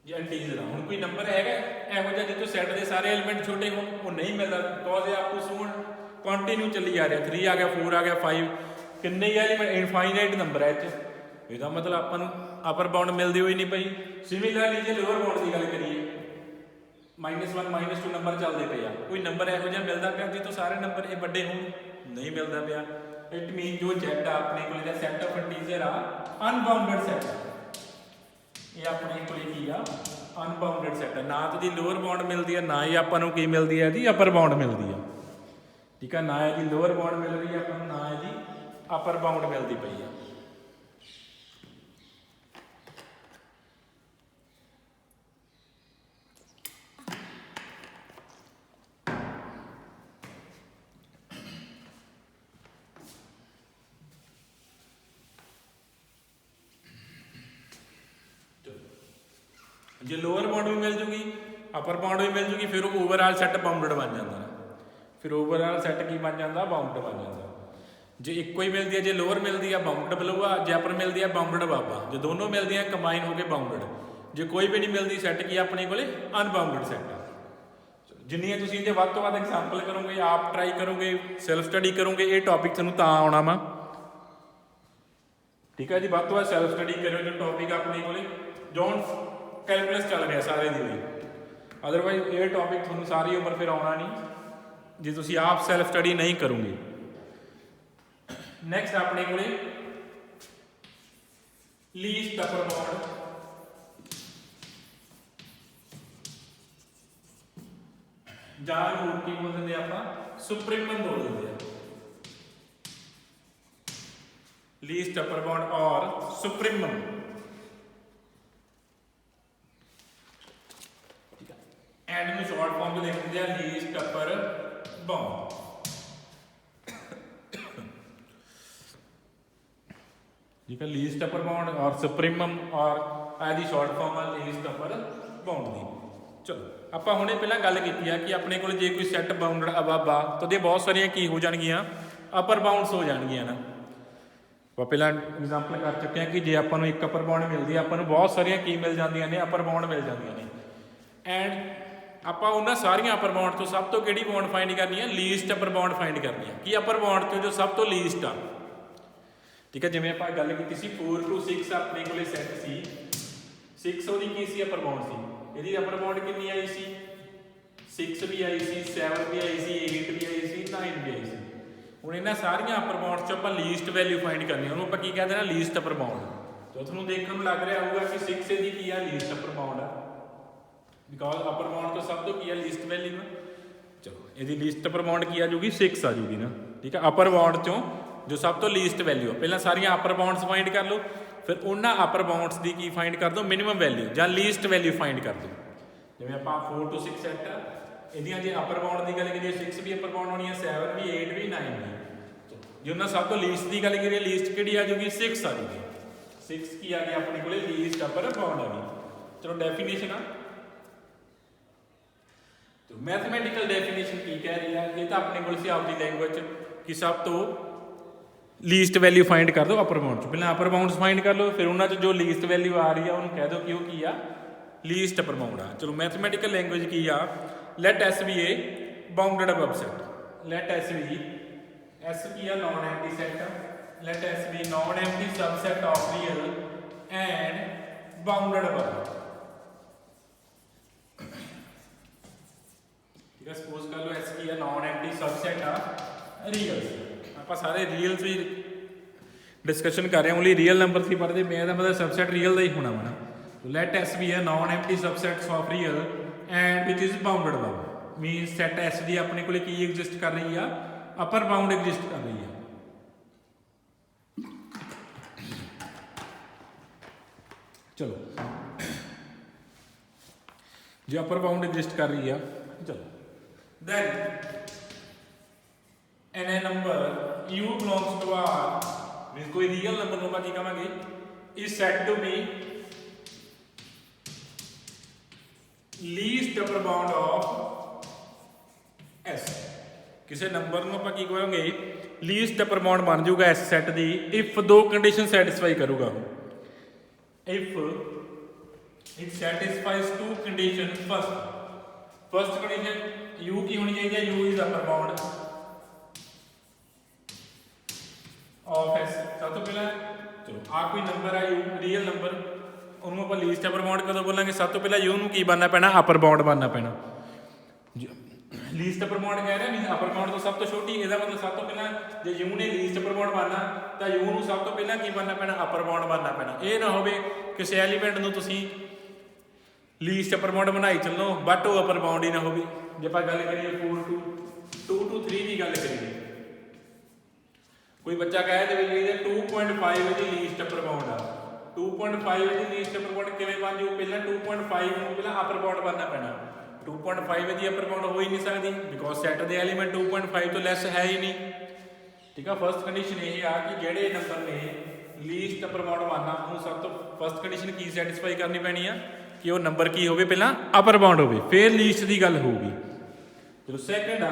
ਜੇ ਇੰਟੀਜਰ ਆ ਹੁਣ ਕੋਈ ਨੰਬਰ ਹੈਗਾ ਇਹੋ ਜਿਹਾ ਜਿੱਥੋਂ ਸੈੱਟ ਦੇ ਸਾਰੇ ਐਲੀਮੈਂਟ ਛੋਟੇ ਹੋਣ ਉਹ ਨਹੀਂ ਮਿਲਦਾ ਬਿਕੋਜ਼ ਇਹ ਆਪੂ ਸੋਣ ਕੰਟੀਨਿਊ ਚੱਲੀ ਜਾ ਰਿਹਾ 3 ਆ ਗਿਆ 4 ਆ ਗਿਆ 5 ਕਿੰਨੇ ਹੀ ਐਲੀਮੈਂਟ ਇਨਫਾਈਨਾਈਟ ਨੰਬਰ ਹੈ ਇਹ 'ਚ ਇਹਦਾ ਮਤਲਬ ਆਪਾਂ ਨੂੰ ਅਪਰ ਬਾਉਂਡ ਮਿਲਦੀ ਹੋਈ ਨਹੀਂ ਪਈ ਸਿਮਿਲਰਲੀ ਜੇ ਲੋਅਰ ਬਾਉਂਡ ਦੀ ਗੱਲ ਕਰੀਏ -1 -2 ਨੰਬਰ ਚੱਲਦੇ ਪਏ ਆ ਕੋਈ ਨੰਬਰ ਇਹੋ ਜਿਹਾ ਮਿਲਦਾ ਪਿਆ ਜਿੱਥੋਂ ਸਾਰੇ ਨੰਬਰ ਇਹ ਵੱਡੇ ਹੋਣ ਨਹੀਂ ਮਿਲਦਾ ਪਿਆ ਇਟ ਮੀਨ ਜੋ Z ਆ ਆਪਣੇ ਕੋਲ ਜਿਹੜਾ ਸੈੱਟ ਆਫ ਇੰਟੀਜਰ ਆ ਅਨਬਾਉਂਡਡ ਸੈੱਟ ਇਹ ਆਪਣੇ ਕੋਲ ਕੀ ਆ ਅਨਬਾਉਂਡਡ ਸੈੱਟ ਨਾ ਤਾਂ ਦੀ ਲੋਅਰ ਬਾਉਂਡ ਮਿਲਦੀ ਆ ਨਾ ਹੀ ਆਪਾਂ ਨੂੰ ਕੀ ਮਿਲਦੀ ਆ ਜੀ ਅਪਰ ਬਾਉਂਡ ਮਿਲਦੀ ਆ ਠੀਕ ਆ ਨਾ ਇਹਦੀ ਲੋਅਰ ਬਾਉਂਡ ਮਿਲ ਰਹੀ ਆ ਆਪਾਂ ਨੂੰ ਨਾ ਇਹਦੀ ਅਪਰ ਬਾਉਂਡ ਮਿਲਦੀ ਪਈ ਆ ਜੇ ਲੋਅਰ ਬਾਉਂਡ ਵੀ ਮਿਲ ਜੂਗੀ ਅਪਰ ਬਾਉਂਡ ਵੀ ਮਿਲ ਜੂਗੀ ਫਿਰ ਉਹ ਓਵਰਆਲ ਸੈੱਟ ਬਾਉਂਡਡ ਬਣ ਜਾਂਦਾ ਫਿਰ ਓਵਰਆਲ ਸੈੱਟ ਕੀ ਬਣ ਜਾਂਦਾ ਬਾਉਂਡਡ ਬਣ ਜਾਂਦਾ ਜੇ ਇੱਕੋ ਹੀ ਮਿਲਦੀ ਹੈ ਜੇ ਲੋਅਰ ਮਿਲਦੀ ਆ ਬਾਉਂਡਡ ਬਿਲੋ ਆ ਜੇ ਅਪਰ ਮਿਲਦੀ ਆ ਬਾਉਂਡਡ ਅਬਵ ਆ ਜੇ ਦੋਨੋਂ ਮਿਲਦੀਆਂ ਕੰਬਾਈਨ ਹੋ ਕੇ ਬਾਉਂਡਡ ਜੇ ਕੋਈ ਵੀ ਨਹੀਂ ਮਿਲਦੀ ਸੈੱਟ ਕੀ ਆਪਣੇ ਕੋਲੇ ਅਨਬਾਉਂਡਡ ਸੈੱਟ ਆ ਜਿੰਨੀਆਂ ਤੁਸੀਂ ਇਹਦੇ ਵੱਧ ਤੋਂ ਵੱਧ ਐਗਜ਼ਾਮਪਲ ਕਰੋਗੇ ਆਪ ਟਰਾਈ ਕਰੋਗੇ ਸੈਲਫ ਸਟੱਡੀ ਕਰੋਗੇ ਇਹ ਟੌਪਿਕ ਤੁਹਾਨੂੰ ਤਾਂ ਆਉਣਾ ਵਾ ਠੀਕ ਹੈ ਜੀ ਵੱਧ ਤੋਂ ਵੱਧ ਸੈਲਫ ਸਟੱਡੀ ਕਰਿਓ ਜੋ ਟੌਪਿਕ ਆਪਣੇ ਕੋਲੇ ਡੋਂਟ ਕੈਲਕੂਲਸ ਚੱਲ ਰਿਹਾ ਸਾਰੇ ਦੀ ਹੋਈ ਅਦਰਵਾਈਜ਼ ਇਹ ਟੌਪਿਕ ਤੁਹਾਨੂੰ ਸਾਰੀ ਉਮਰ ਫਿਰ ਆਉਣਾ ਨਹੀਂ ਜੇ ਤੁਸੀਂ ਆਪ ਸੈਲਫ ਸਟੱਡੀ ਨਹੀਂ ਕਰੋਗੇ ਨੈਕਸਟ ਆਪਣੇ ਕੋਲੇ ਲੀਸਟ ਅਪਰ ਬਾਉਂਡ ਜਾਂ ਹੋਰ ਕੀ ਬੋਲ ਦਿੰਦੇ ਆਪਾਂ ਸੁਪਰੀਮਮ ਬੋਲ ਦਿੰਦੇ ਆ ਲੀਸਟ ਅਪਰ ਬਾਉਂਡ ਔਰ ਸੁਪਰੀਮਮ ਐਂਡ ਨੂੰ ਸ਼ਾਰਟ ਫਾਰਮ ਚ ਲਿਖ ਦਿੰਦੇ ਆ ਲੀਸਟ ਅਪਰ ਬਾਉਂਡ ਠੀਕ ਹੈ ਲੀਸਟ ਅਪਰ ਬਾਉਂਡ ਔਰ ਸੁਪਰੀਮਮ ਔਰ ਇਹਦੀ ਸ਼ਾਰਟ ਫਾਰਮ ਆ ਲੀਸਟ ਅਪਰ ਬਾਉਂਡ ਦੀ ਚਲੋ ਆਪਾਂ ਹੁਣੇ ਪਹਿਲਾਂ ਗੱਲ ਕੀਤੀ ਆ ਕਿ ਆਪਣੇ ਕੋਲ ਜੇ ਕੋਈ ਸੈੱਟ ਬਾਉਂਡਡ ਅਬਵ ਆ ਤਾਂ ਉਹਦੇ ਬਹੁਤ ਸਾਰੀਆਂ ਕੀ ਹੋ ਜਾਣਗੀਆਂ ਅਪਰ ਬਾਉਂਡਸ ਹੋ ਜਾਣਗੀਆਂ ਨਾ ਆਪਾਂ ਪਹਿਲਾਂ ਐਗਜ਼ਾਮਪਲ ਕਰ ਚੁੱਕੇ ਆ ਕਿ ਜੇ ਆਪਾਂ ਨੂੰ ਇੱਕ ਅਪਰ ਬਾਉਂਡ ਮਿਲਦੀ ਆ ਆਪਾਂ ਨੂੰ ਬਹੁਤ ਸਾਰੀਆਂ ਕੀ ਮਿਲ ਜਾਂਦੀਆਂ ਨੇ ਅਪਰ ਬਾਉਂਡ ਮਿਲ ਜਾਂਦੀਆਂ ਨੇ ਐਂਡ ਆਪਾਂ ਉਹਨਾਂ ਸਾਰੀਆਂ ਅਪਰ ਬਾਉਂਡ ਤੋਂ ਸਭ ਤੋਂ ਕਿਹੜੀ ਬਾਉਂਡ ਫਾਈਂਡ ਕਰਨੀ ਹੈ, ਲੀਸਟ ਅਪਰ ਬਾਉਂਡ ਫਾਈਂਡ ਕਰਨੀ ਹੈ। ਕੀ ਅਪਰ ਬਾਉਂਡ ਤੋਂ ਜੋ ਸਭ ਤੋਂ ਲੀਸਟ ਆ, ਠੀਕ ਹੈ। ਜਿਵੇਂ ਆਪਾਂ ਗੱਲ ਕੀਤੀ ਸੀ 4 to 6 ਆਪਣੇ ਕੋਲੇ ਸੈੱਟ ਸੀ, 6 ਉਹਦੀ ਕੀ ਸੀ ਅਪਰ ਬਾਉਂਡ ਸੀ, ਇਹਦੀ ਅਪਰ ਬਾਉਂਡ ਕਿੰਨੀ ਆਈ ਸੀ, 6 ਵੀ ਆਈ ਸੀ, 7 ਵੀ ਆਈ ਸੀ, 8 ਵੀ ਆਈ ਸੀ, 9 ਵੀ ਆਈ ਸੀ। ਹੁਣ ਇਹਨਾਂ ਸਾਰੀਆਂ ਅਪਰ ਬਾਉਂਡਸ 'ਚ ਆਪਾਂ ਲੀਸਟ ਵੈਲਿਊ ਫਾਈਂਡ ਕਰਨੀ, ਉਹਨੂੰ ਆਪਾਂ ਕੀ ਕਹਿੰਦੇ ਨਾ, ਲੀਸਟ ਅਪਰ ਬਾਉਂਡ। ਤਾਂ ਤੁਹਾਨੂੰ ਦੇਖਣ ਨੂੰ ਲੱਗ ਰਿਹਾ ਹੋਊਗਾ ਕਿ 6 ਇਹਦੀ ਕੀ ਆ, ਲੀਸਟ ਅਪਰ ਬਾਉਂਡ ਆ, ਬਿਕੋਜ਼ ਅਪਰ ਬਾਉਂਡ ਤੋਂ ਸਭ ਤੋਂ ਕੀ ਆ, ਲੀਸਟ ਵੈਲਿਊ ਆ। ਚਲੋ ਇਹਦੀ ਲੀਸਟ ਅਪਰ ਬਾਉਂਡ ਕੀ ਆ ਜੂਗੀ, 6 ਆ ਜੂਗੀ ਨਾ, ਠੀਕ ਆ। ਅਪਰ ਬਾਉਂਡ 'ਚੋਂ ਜੋ ਸਭ ਤੋਂ ਲੀਸਟ ਵੈਲਿਊ ਆ, ਪਹਿਲਾਂ ਸਾਰੀਆਂ ਅਪਰ ਬਾਉਂਡਸ ਫਾਈਂਡ ਕਰ ਲਓ, ਫਿਰ ਉਹਨਾਂ ਅਪਰ ਬਾਉਂਡਸ ਦੀ ਕੀ ਫਾਈਂਡ ਕਰ ਦਿਓ, ਮਿਨੀਮਮ ਵੈਲਿਊ ਜਾਂ ਲੀਸਟ ਵੈਲਿਊ ਫਾਈਂਡ ਕਰ ਦਿਓ। ਜਿਵੇਂ ਆਪਾਂ 4 to 6 ਸੈੱਟ ਆ, ਇਹਦੀਆਂ ਜੇ ਅਪਰ ਬਾਉਂਡ ਦੀ ਗੱਲ ਕਰੀਏ 6 ਵੀ ਅਪਰ ਬਾਉਂਡ ਹੋਣੀ ਹੈ, 7 ਵੀ, 8 ਵੀ, 9 ਵੀ। ਜੇ ਉਹਨਾਂ ਸਭ ਤੋਂ ਲੀਸਟ ਦੀ ਗੱਲ ਕਰੀਏ, ਲੀਸਟ ਕਿਹੜੀ ਆ ਜੂਗੀ, 6 ਆ ਜੂਗੀ। 6 ਕੀ ਆ ਗਿਆ ਆਪਣੇ ਕੋਲੇ, ਲੀਸਟ ਅਪਰ ਬਾਉਂਡ ਆ ਗਈ। ਚਲੋ ਡੈਫੀਨੇਸ਼ਨ ਆ, तो मैथमेटिकल डेफिनेशन की कह रही है, ये तो अपने को आपकी लैंग्वेज कि सब तो लीस्ट वैल्यू फाइंड कर दो अपर बाउंड, पहले अपर बाउंड्स फाइंड कर लो, फिर उन्होंने जो लीस्ट वैल्यू आ रही है उन्होंने कह दो कि वो की आ लीस्ट अपर बाउंड आ। चलो मैथमेटिकल लैंग्वेज की आ, let S be a bounded above set, let S be S की आ non empty set, let S be non empty subset of real and bounded above. Suppose कर लो एस की नॉन एम्प्टी सबसेट आ रियल, आप सारे रियल्स भी डिस्कशन कर रहे हैं, ओनली रियल नंबर से पढ़ते, मैं मतलब सबसेट रियल का ही होना वा। तो let S be non empty subsets of real and which is bounded above, means set S दी अपने को की एग्जिस्ट कर रही है, अपर बाउंड एग्जिस्ट कर रही है। चलो जो अपर बाउंड एग्जिस्ट कर रही है, चलो then in a number u belongs to R, means कोई रियल नंबर को क्या कहेंगे, is said to be least upper bound of S। किसी नंबर को आप की कहेंगे लीस्ट अपर बाउंड बन जाऊगा S सेट दी इफ दो कंडीशन सैटिस्फाई करूगा, if it satisfies two condition. First condition u की होनी चाहिए, u is upper bound of s। सब तो पहला चलो आ कोई नंबर है u रियल नंबर, ਉਹਨੂੰ ਆਪਾਂ ਲੀਸਟ ਅਪਰ ਬਾਉਂਡ ਕਦੋਂ ਬੋਲਾਂਗੇ, ਸਭ ਤੋਂ ਪਹਿਲਾਂ u ਨੂੰ ਕੀ ਬਣਨਾ ਪੈਣਾ, ਅਪਰ ਬਾਉਂਡ ਬਣਨਾ ਪੈਣਾ। ਲੀਸਟ ਅਪਰ ਬਾਉਂਡ ਕਹਿ ਰਿਹਾ ਮੀਨਸ ਅਪਰ ਬਾਉਂਡ ਤੋਂ ਸਭ ਤੋਂ ਛੋਟੀ, ਇਹਦਾ ਮਤਲਬ ਸਭ ਤੋਂ ਪਹਿਲਾਂ ਜੇ u ਨੇ ਲੀਸਟ ਅਪਰ ਬਾਉਂਡ ਬਣਨਾ ਤਾਂ u ਨੂੰ ਸਭ ਤੋਂ ਪਹਿਲਾਂ ਕੀ ਬਣਨਾ ਪੈਣਾ, ਅਪਰ ਬਾਉਂਡ ਬਣਨਾ ਪੈਣਾ। ਇਹ ਨਾ ਹੋਵੇ ਕਿਸੇ ਐਲੀਮੈਂਟ ਨੂੰ ਤੁਸੀਂ ਲੀਸਟ ਅਪਰ ਬਾਉਂਡ ਬਣਾਈ ਚੱਲੋ ਬਟ ਉਹ ਅਪਰ ਬਾਉਂਡ ਹੀ ਨਾ ਹੋਵੇ। ਜੇ ਆਪਾਂ ਗੱਲ ਕਰੀਏ 4 to 2 to 3 ਦੀ ਗੱਲ ਕਰੀਏ, ਕੋਈ ਬੱਚਾ ਕਹਿ ਦੇਵੇ ਜੀ ਇਹਦੇ 2.5 ਦੀ ਲੀਸਟ ਅਪਰ ਬਾਉਂਡ ਆ, 2.5 ਦੀ ਲੀਸਟ ਅਪਰ ਬਾਉਂਡ ਕਿਵੇਂ ਬਣ ਜੂ, ਪਹਿਲਾਂ 2.5 ਨੂੰ ਪਹਿਲਾਂ ਅਪਰ ਬਾਉਂਡ ਬਣਨਾ ਪੈਣਾ। 2.5 ਦੀ ਅਪਰ ਬਾਉਂਡ ਹੋ ਹੀ ਨਹੀਂ ਸਕਦੀ ਬਿਕੋਜ਼ ਸੈਟ ਦੇ ਐਲੀਮੈਂਟ 2.5 ਤੋਂ ਲੈਸ ਹੈ ਹੀ ਨਹੀਂ, ਠੀਕ ਆ। ਫਸਟ ਕੰਡੀਸ਼ਨ ਇਹ ਆ ਕਿ ਜਿਹੜੇ ਨੰਬਰ ਨੇ ਲੀਸਟ ਅਪਰ ਬਾਉਂਡ ਬਣਨਾ, ਉਹਨੂੰ ਸਭ ਤੋਂ ਫਸਟ ਕੰਡੀਸ਼ਨ ਕੀ ਸੈਟੀਸਫਾਈ ਕਰਨੀ ਪੈਣੀ ਆ ਕਿ ਉਹ ਨੰਬਰ ਕੀ ਹੋਵੇ, ਪਹਿਲਾਂ ਅਪਰ ਬਾਉਂਡ ਹੋਵੇ, ਫਿਰ ਲੀਸਟ ਦੀ ਗੱਲ ਹੋਊਗੀ। ਚਲੋ ਸੈਕੰਡ ਆ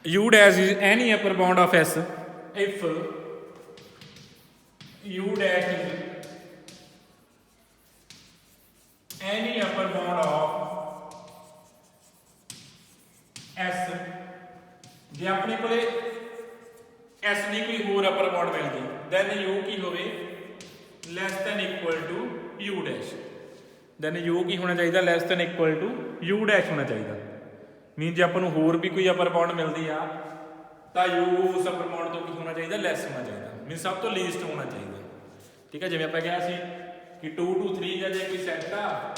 u dash is any upper bound of s if u dash is any upper bound of s। ਜੇ ਆਪਣੇ ਕੋਲੇ s ਦੀ ਕੋਈ ਹੋਰ ਅਪਰ ਬਾਉਂਡ ਮਿਲ ਗਈ then u ਕੀ ਹੋਵੇ less than equal to u dash, then u ਕੀ ਹੋਣਾ ਚਾਹੀਦਾ less than equal to u dash ਹੋਣਾ ਚਾਹੀਦਾ। ਮੀਨ ਜੇ ਆਪਾਂ ਨੂੰ ਹੋਰ ਵੀ ਕੋਈ ਅਪਰ ਬਾਉਂਡ ਮਿਲਦੀ ਆ ਤਾਂ u ਉਸ ਅਪਰ ਬਾਉਂਡ ਤੋਂ ਕੀ ਹੋਣਾ ਚਾਹੀਦਾ, ਲੈਸ ਹੋਣਾ ਚਾਹੀਦਾ, ਮੀਨ ਸਭ ਤੋਂ ਲੀਸਟ ਹੋਣਾ ਚਾਹੀਦਾ, ਠੀਕ ਹੈ। ਜਿਵੇਂ ਆਪਾਂ ਕਿਹਾ ਸੀ ਕਿ 2 to 3 ਦਾ ਜੇ ਕੋਈ ਸੈੱਟ ਆ,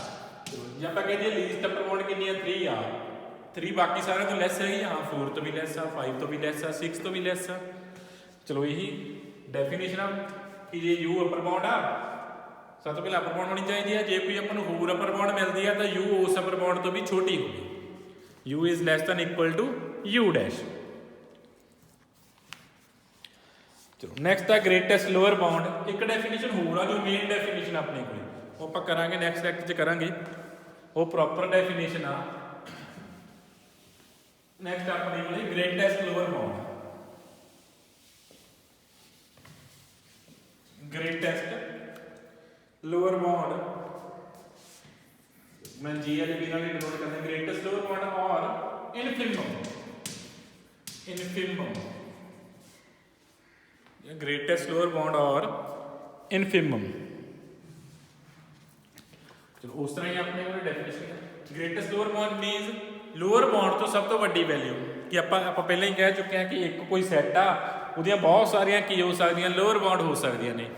ਜੇ ਆਪਾਂ ਕਹਿੰਦੇ ਲੀਸਟ ਅਪਰ ਬਾਉਂਡ ਕਿੰਨੀ ਆ 3 ਆ, 3 ਬਾਕੀ ਸਾਰਿਆਂ ਤੋਂ ਲੈਸ ਹੈਗੀ, ਹਾਂ 4 ਤੋਂ ਵੀ ਲੈਸ ਆ, 5 ਤੋਂ ਵੀ ਲੈਸ ਆ, 6 ਤੋਂ ਵੀ ਲੈਸ ਆ। ਚਲੋ ਇਹੀ ਡੈਫੀਨੇਸ਼ਨ ਆ ਕਿ ਜੇ u ਅਪਰ ਬਾਉਂਡ ਆ ਸਭ ਤੋਂ ਪਹਿਲਾਂ ਅਪਰ ਬਾਉਂਡ ਹੋਣੀ ਚਾਹੀਦੀ ਆ, ਜੇ ਕੋਈ ਆਪਾਂ ਨੂੰ ਹੋਰ ਅਪਰ ਬਾਉਂਡ ਮਿਲਦੀ ਆ ਤਾਂ u ਉਸ ਅਪਰ ਬਾਉਂਡ ਤੋਂ ਵੀ ਛੋਟੀ ਹੋਵੇ, u is less than equal to u dash। ਚਲੋ ਨੈਕਸਟ ਆ ਗ੍ਰੇਟੈਸਟ ਲੋਅਰ ਬਾਉਂਡ। ਇੱਕ ਡੈਫੀਨੇਸ਼ਨ ਹੋਰ ਆ ਜੋ ਮੇਨ ਡੈਫੀਨੇਸ਼ਨ ਆਪਣੇ ਕੋਲੇ, ਉਹ ਆਪਾਂ ਕਰਾਂਗੇ ਨੈਕਸਟ ਲੈਕਚਰ 'ਚ ਕਰਾਂਗੇ, ਉਹ ਪ੍ਰੋਪਰ ਡੈਫੀਨੇਸ਼ਨ ਆ। ਨੈਕਸਟ ਆਪਣੇ ਕੋਲੇ greatest lower bound, greatest lower bond मैं GLB ਨਾਲ ਡਿਨੋਟ ਕਰਨਾ greatest lower bond or infimum greatest lower bond or infimum चलो उस तरह ही अपने कोल डेफिनेशन है greatest lower bond means lower bond ਤੋਂ ਸਭ ਤੋਂ ਵੱਡੀ ਵੈਲਿਊ ਕਿ ਆਪਾਂ ਪਹਿਲਾਂ ਹੀ ਕਹਿ ਚੁੱਕੇ ਹਾਂ ਕਿ ਇੱਕ ਕੋਈ ਸੈੱਟ ਆ ਉਹਦੀਆਂ ਬਹੁਤ ਸਾਰੀਆਂ ਕੀ ਹੋ ਸਕਦੀਆਂ ਲੋਅਰ ਬਾਉਂਡ ਹੋ ਸਕਦੀਆਂ ਨੇ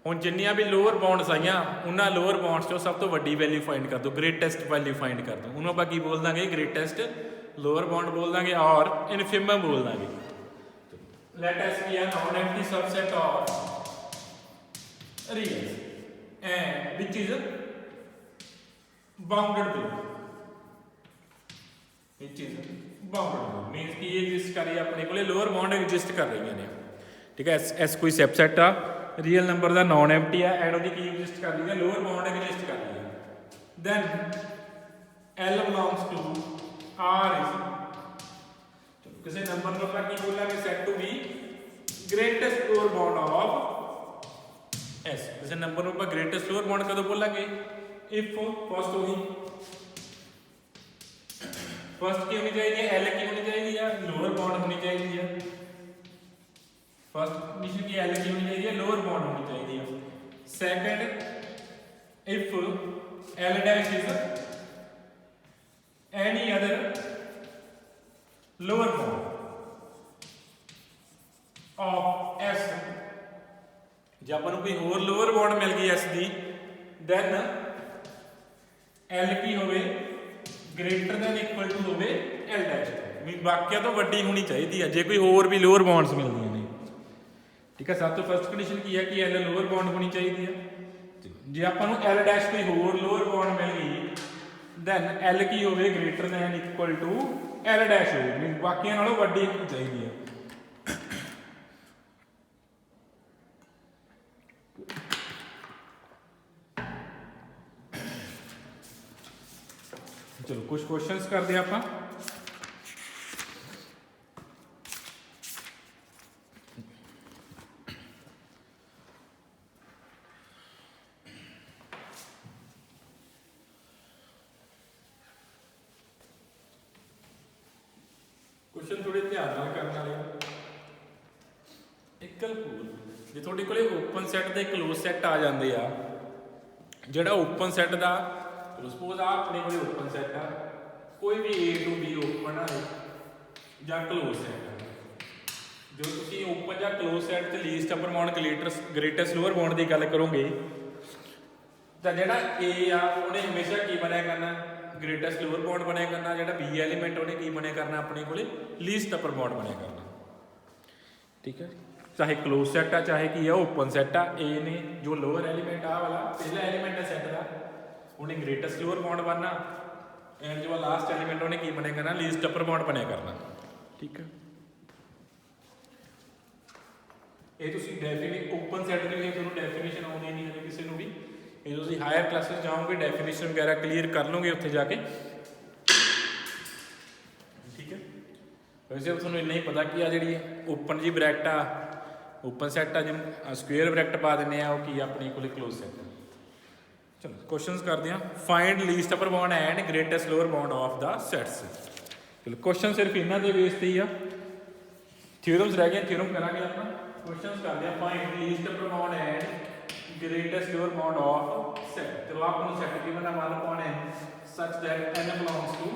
ਹੁਣ ਜਿੰਨੀਆਂ ਵੀ ਲੋਅਰ ਬਾਉਂਡਸ ਆਈਆਂ ਉਹਨਾਂ ਲੋਅਰ ਬਾਉਂਡਸ ਚੋਂ ਸਭ ਤੋਂ ਵੱਡੀ ਵੈਲਿਊ ਫਾਈਂਡ ਕਰ ਦਿਓ ਗ੍ਰੇਟੈਸਟ ਵੈਲਿਊ ਫਾਈਂਡ ਕਰ ਦਿਓ ਉਹਨੂੰ ਆਪਾਂ ਕੀ ਬੋਲ ਦਾਂਗੇ ਗ੍ਰੇਟੈਸਟ ਲੋਅਰ ਬਾਉਂਡ ਬੋਲ ਦਾਂਗੇ ਔਰ ਇਨਫਿਮਮ ਬੋਲ ਦਾਂਗੇ let us be a non-empty subset of reals and which is bounded below means कि ये एग्जिस्ट कर रही है अपने को लोअर बाउंड एग्जिस्ट कर रही ने ठीक है एस कोई सबसेट आ रियल नंबर का नॉन एम्प्टी है एंड ਉਹਦੀ ਕੀ एग्जिस्ट कर रही है लोअर बाउंड एग्जिस्ट कर रही है then L belongs to R is किसी नंबर को ਆਪਾਂ ਕੀ ਬੋਲਾਂਗੇ set to be greatest lower bound of S किसी नंबर को ਆਪਾਂ ग्रेटेस्ट लोअर बाउंड कदों बोलांगे if फर्स्ट होगी फर्स्ट की होनी चाहिए L की होनी चाहिए या लोअर बाउंड होनी चाहिए है फर्स्ट कंडीशन की L की होनी चाहिए लोअर बाउंड होनी चाहिए second if L dash is any other lower bound of S ਜੇ ਆਪਾਂ ਨੂੰ ਕੋਈ ਹੋਰ ਲੋਅਰ ਬਾਉਂਡ ਮਿਲ ਗਈ S ਦੀ then L ਕੀ ਹੋਵੇ ग्रेटर दैन इक्वल टू होवे L डैश मीन बाकियां तो वड्डी होनी चाहिए जे कोई होर भी लोअर बाउंड्स मिलदियां ने ठीक है सब तो फर्स्ट कंडीशन की है कि L लोअर बाउंड होनी चाहिए है जे आपां नूं L डैश कोई होर लोअर बाउंड मिल गई दैन L की होवे greater than equal to L dash होवे मीन बाकियां नालों वड्डी होनी चाहिए है चलो कुछ क्वेश्चंस कर दिया आप क्वेश्चन थोड़े ध्यान नाल करने वाले इक्वल पूल जे तुहाडे कोले ओपन सैट ते क्लोज सैट आ जांदे आ जिहड़ा ओपन सैट दा सपोज आ अपने कोले ओपन सैट आ कोई भी A टू B ओपन आ या क्लोज सैट जो तुसीं ओपन या क्लोज सैट ते least upper bound greatest lower bound की गल करोगे तो जिहड़ा A आ उहने हमेशा की बनिया करना ग्रेटेस्ट लोअर बाउंड बनिया करना जिहड़ा B एलीमेंट उहने की बनिया करना अपने कोले लीस्ट अपर बाउंड बनिया करना ठीक है चाहे क्लोज सैट आ चाहे की है ओपन सैट आ A ने जो लोअर एलीमेंट आ वाला पहला एलीमेंट है सैट का उन्हें ग्रेटेस्ट लोअर बाउंड बनना एंड जो लास्ट एलीमेंट उन्हें की बने करना लीस्ट अपर बाउंड बने करना ठीक है ये तुसी ओपन सैट की डेफिनेशन आनी नहीं है किसी को भी ये तुसी हायर क्लासेस जाओगे डेफिनेशन वगैरह क्लीयर कर लोगे उत्थे जाके ठीक है वैसे थोड़ा इन्ना ही पता कि आ जी ओपन जी ब्रैकेट आ ओपन सैट आ जिन स्क्वेयर ब्रैकेट पा देने की अपने को क्लोज सैट चलो क्वेश्चंस करते हैं find least upper bound and greatest lower bound of the sets चलो क्वेश्चन सिर्फ इन्हों के बेस पे ही आ थ्योरम्स रह गए थ्योरम करांगे अपना क्वेश्चंस करते हैं find least upper bound and greatest lower bound of set चलो आपको सेट की बना 1 upon n such that n belongs to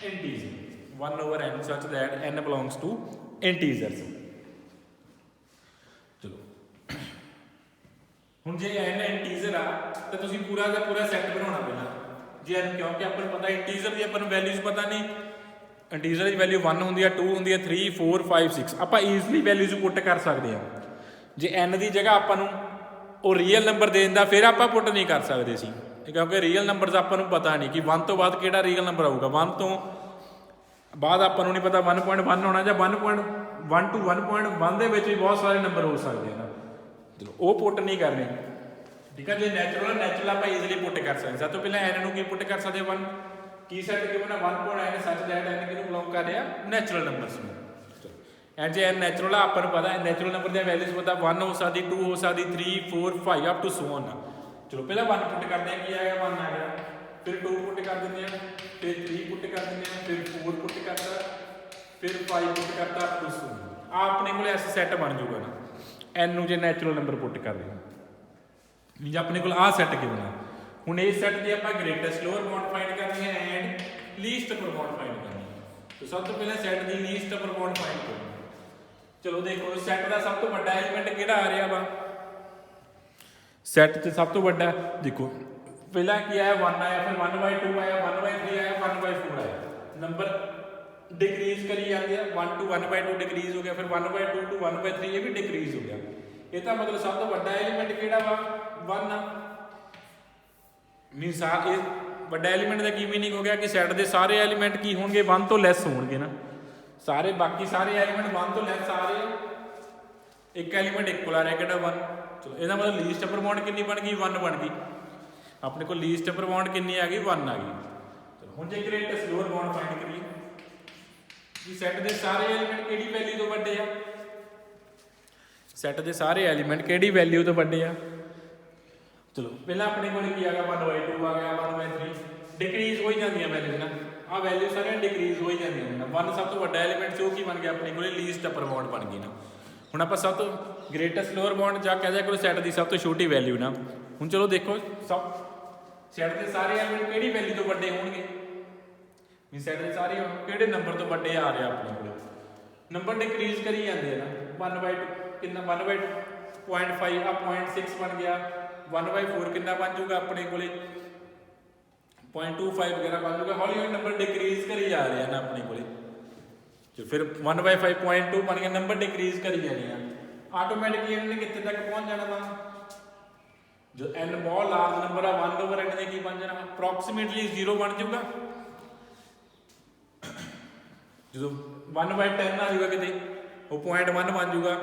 integers 1 over n such that n belongs to integers ਹੁਣ ਜੇ n ਇੰਟੀਜ਼ਰ ਆ ਤਾਂ ਤੁਸੀਂ ਪੂਰਾ ਦਾ ਪੂਰਾ ਸੈੱਟ ਬਣਾਉਣਾ ਪਹਿਲਾਂ ਜੇ n ਕਿਉਂਕਿ ਆਪਾਂ ਨੂੰ ਪਤਾ ਇੰਟੀਜ਼ਰ ਦੀ ਆਪਾਂ ਨੂੰ ਵੈਲਿਊਜ਼ ਪਤਾ ਨਹੀਂ ਇੰਟੀਜ਼ਰ ਦੀ ਵੈਲਿਊ 1 ਹੁੰਦੀ ਆ 2 ਹੁੰਦੀ ਆ 3 4 5 6 ਆਪਾਂ ਈਜ਼ੀਲੀ ਵੈਲਿਊਜ਼ ਪੁੱਟ ਕਰ ਸਕਦੇ ਆ ਜੇ n ਦੀ ਜਗ੍ਹਾ ਆਪਾਂ ਨੂੰ ਉਹ ਰੀਅਲ ਨੰਬਰ ਦੇ ਦਿੰਦਾ ਫਿਰ ਆਪਾਂ ਪੁੱਟ ਨਹੀਂ ਕਰ ਸਕਦੇ ਸੀ ਕਿਉਂਕਿ ਰੀਅਲ ਨੰਬਰਸ ਆਪਾਂ ਨੂੰ ਪਤਾ ਨਹੀਂ ਕਿ 1 ਤੋਂ ਬਾਅਦ ਕਿਹੜਾ ਰੀਅਲ ਨੰਬਰ ਆਊਗਾ 1 ਤੋਂ ਬਾਅਦ ਆਪਾਂ ਨੂੰ ਨਹੀਂ ਪਤਾ 1.1 ਹੋਣਾ ਜਾਂ 1.1 to 1.1 ਦੇ ਵਿੱਚ ਵੀ ਬਹੁਤ ਸਾਰੇ ਨੰਬਰ ਹੋ ਸਕਦੇ ਆ चलो वो पुट नहीं करनी ठीक है जो नैचुरल आप ईजिली पुट कर सकते सब तो पहले n की पुट कर सकते 1 की set given 1.n such that n किहनूं बिलोंग कर रहा नैचुरल नंबर्स में एंड जे n नैचुरल आपको पता है नैचुरल नंबर दी वैल्यूज पता 1 हो सकती 2 हो सकती 3 4 5 अप टू सो ऑन चलो पहले 1 पुट करते हैं, की आ गया 1 आ गया, फिर 2 पुट कर देंगे, फिर 3 पुट कर देंगे, फिर 4 पुट करता, फिर 5 पुट करता, प्लस अपने को ऐसा सैट बन जाऊगा ना एन जो नैचुरल नंबर पुट कर दें मीन अपने को सैट गिवन है। हुण इस सैट की आप ग्रेटेस्ट लोअर बाउंड फाइंड करनी है and least upper bound find करनी है। तो सब तो पहले सैट की लीस्ट अपर बाउंड फाइंड करनी। चलो देखो सैट का सब तो बड़ा एलीमेंट किहड़ा आ रहा वा, सैट च सब तो बड़ा देखो पहला की आया 1 आया, फिर 1/2 आया, 1/3 आया, 1/4 आया, नंबर डिक्रीज करी जाते हैं, 1 to 1/2 डिक्रीज हो गया, फिर 1/2 to 1/3 ये भी डिक्रीज हो गया। ये मतलब सब तो बड़ा एलीमेंट किहड़ा वा 1 आ। मीनस ये बड़ा एलीमेंट का की मीनिंग हो गया कि सैट के सारे एलीमेंट की होंगे 1 तो लैस होंगे ना, सारे बाकी सारे एलीमेंट 1 तो लैस आ रहे हैं, एक एलीमेंट इक्वल आ रहा है किहड़ा 1। चलो इसका मतलब लीस्ट अपर बाउंड कितनी बन गई 1 बन गई, अपने को लीस्ट अपर बाउंड कितनी आ गई 1 आ गई। चलो हुण जे ग्रेटेस्ट लोअर बाउंड फाइंड करिए कि सैट के सारे एलीमेंट किहड़ी वैल्यू तो बड़े आ, सैट के सारे एलीमेंट किहड़ी वैल्यू तो बड़े आ। चलो पहला अपने को की आ गया 1/2 आ गया, 1/3 डिक्रीज हो ही जाती वैल्यू ना, आ वैल्यू सारे डिक्रीज हो ही जाती ना। 1 सब तो बड़ा एलीमेंट से की बन गया अपने को लीस्ट अपर बाउंड बन गई ना। हुण आप सब तो ग्रेटेस्ट लोअर बाउंड जा कह दिया करो सैट की सब तो छोटी वैल्यू ना। हुण चलो देखो सब सैट के सारे एलीमेंट किहड़ी वैल्यू तो बड़े होणगे, मीन सैट के सारे किहड़े नंबर तो बड़े आ रहे अपने को, नंबर डिक्रीज करी जाते हैं ना। 1/2 कितना 1/0.5 आ 0.6 बन गया, 1/4 कितना बन जाऊगा अपने को 0.25 वगैरह बन जाऊगा, हौली हौली नंबर डिक्रीज करी जा रहे हैं ना अपने को। तो फिर 1/5 0.2 बन गया, नंबर डिक्रीज करी जा रहे हैं ऑटोमैटिकली इन्होंने कितने तक पहुंच जाना वा, जो n बहुत लार्ज नंबर है 1/n ने की बन जाना अप्रोक्सीमेटली 0 बन जाऊगा। जो 1/10 आ जाऊगा कितने वो 0.1 बन जाऊगा।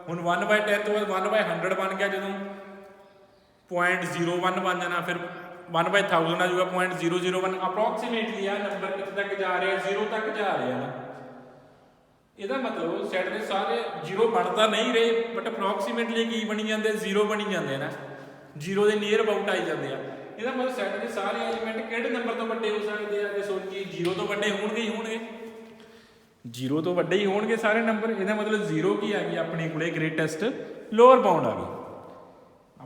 हुण 1/10 तो बाद 1/100 बन गया, जो 0.01 बन जाना, फिर 1/1000 आ जाऊगा 0.001। अप्रोक्सीमेटली आ नंबर कितने तक जा रहे हैं 0 तक जा रहे हैं। ਇਹਦਾ मतलब सैट के सारे 0 बनता नहीं रहे बट अप्रोक्सीमेटली की बनी जाते 0 बनी जाते हैं ना, 0 के नीयर अबाउट आई जाते हैं। ਇਹਦਾ मतलब सैट के सारे एलीमेंट किहड़े नंबर तो बड़े हो सकते हैं, जे सोचिए 0 तो बड़े होणगे ही होणगे, 0 तो बड़े ही होणगे सारे नंबर। ਇਹਦਾ मतलब 0 की आ गई अपने को ग्रेटेस्ट लोअर बाउंड आ गई,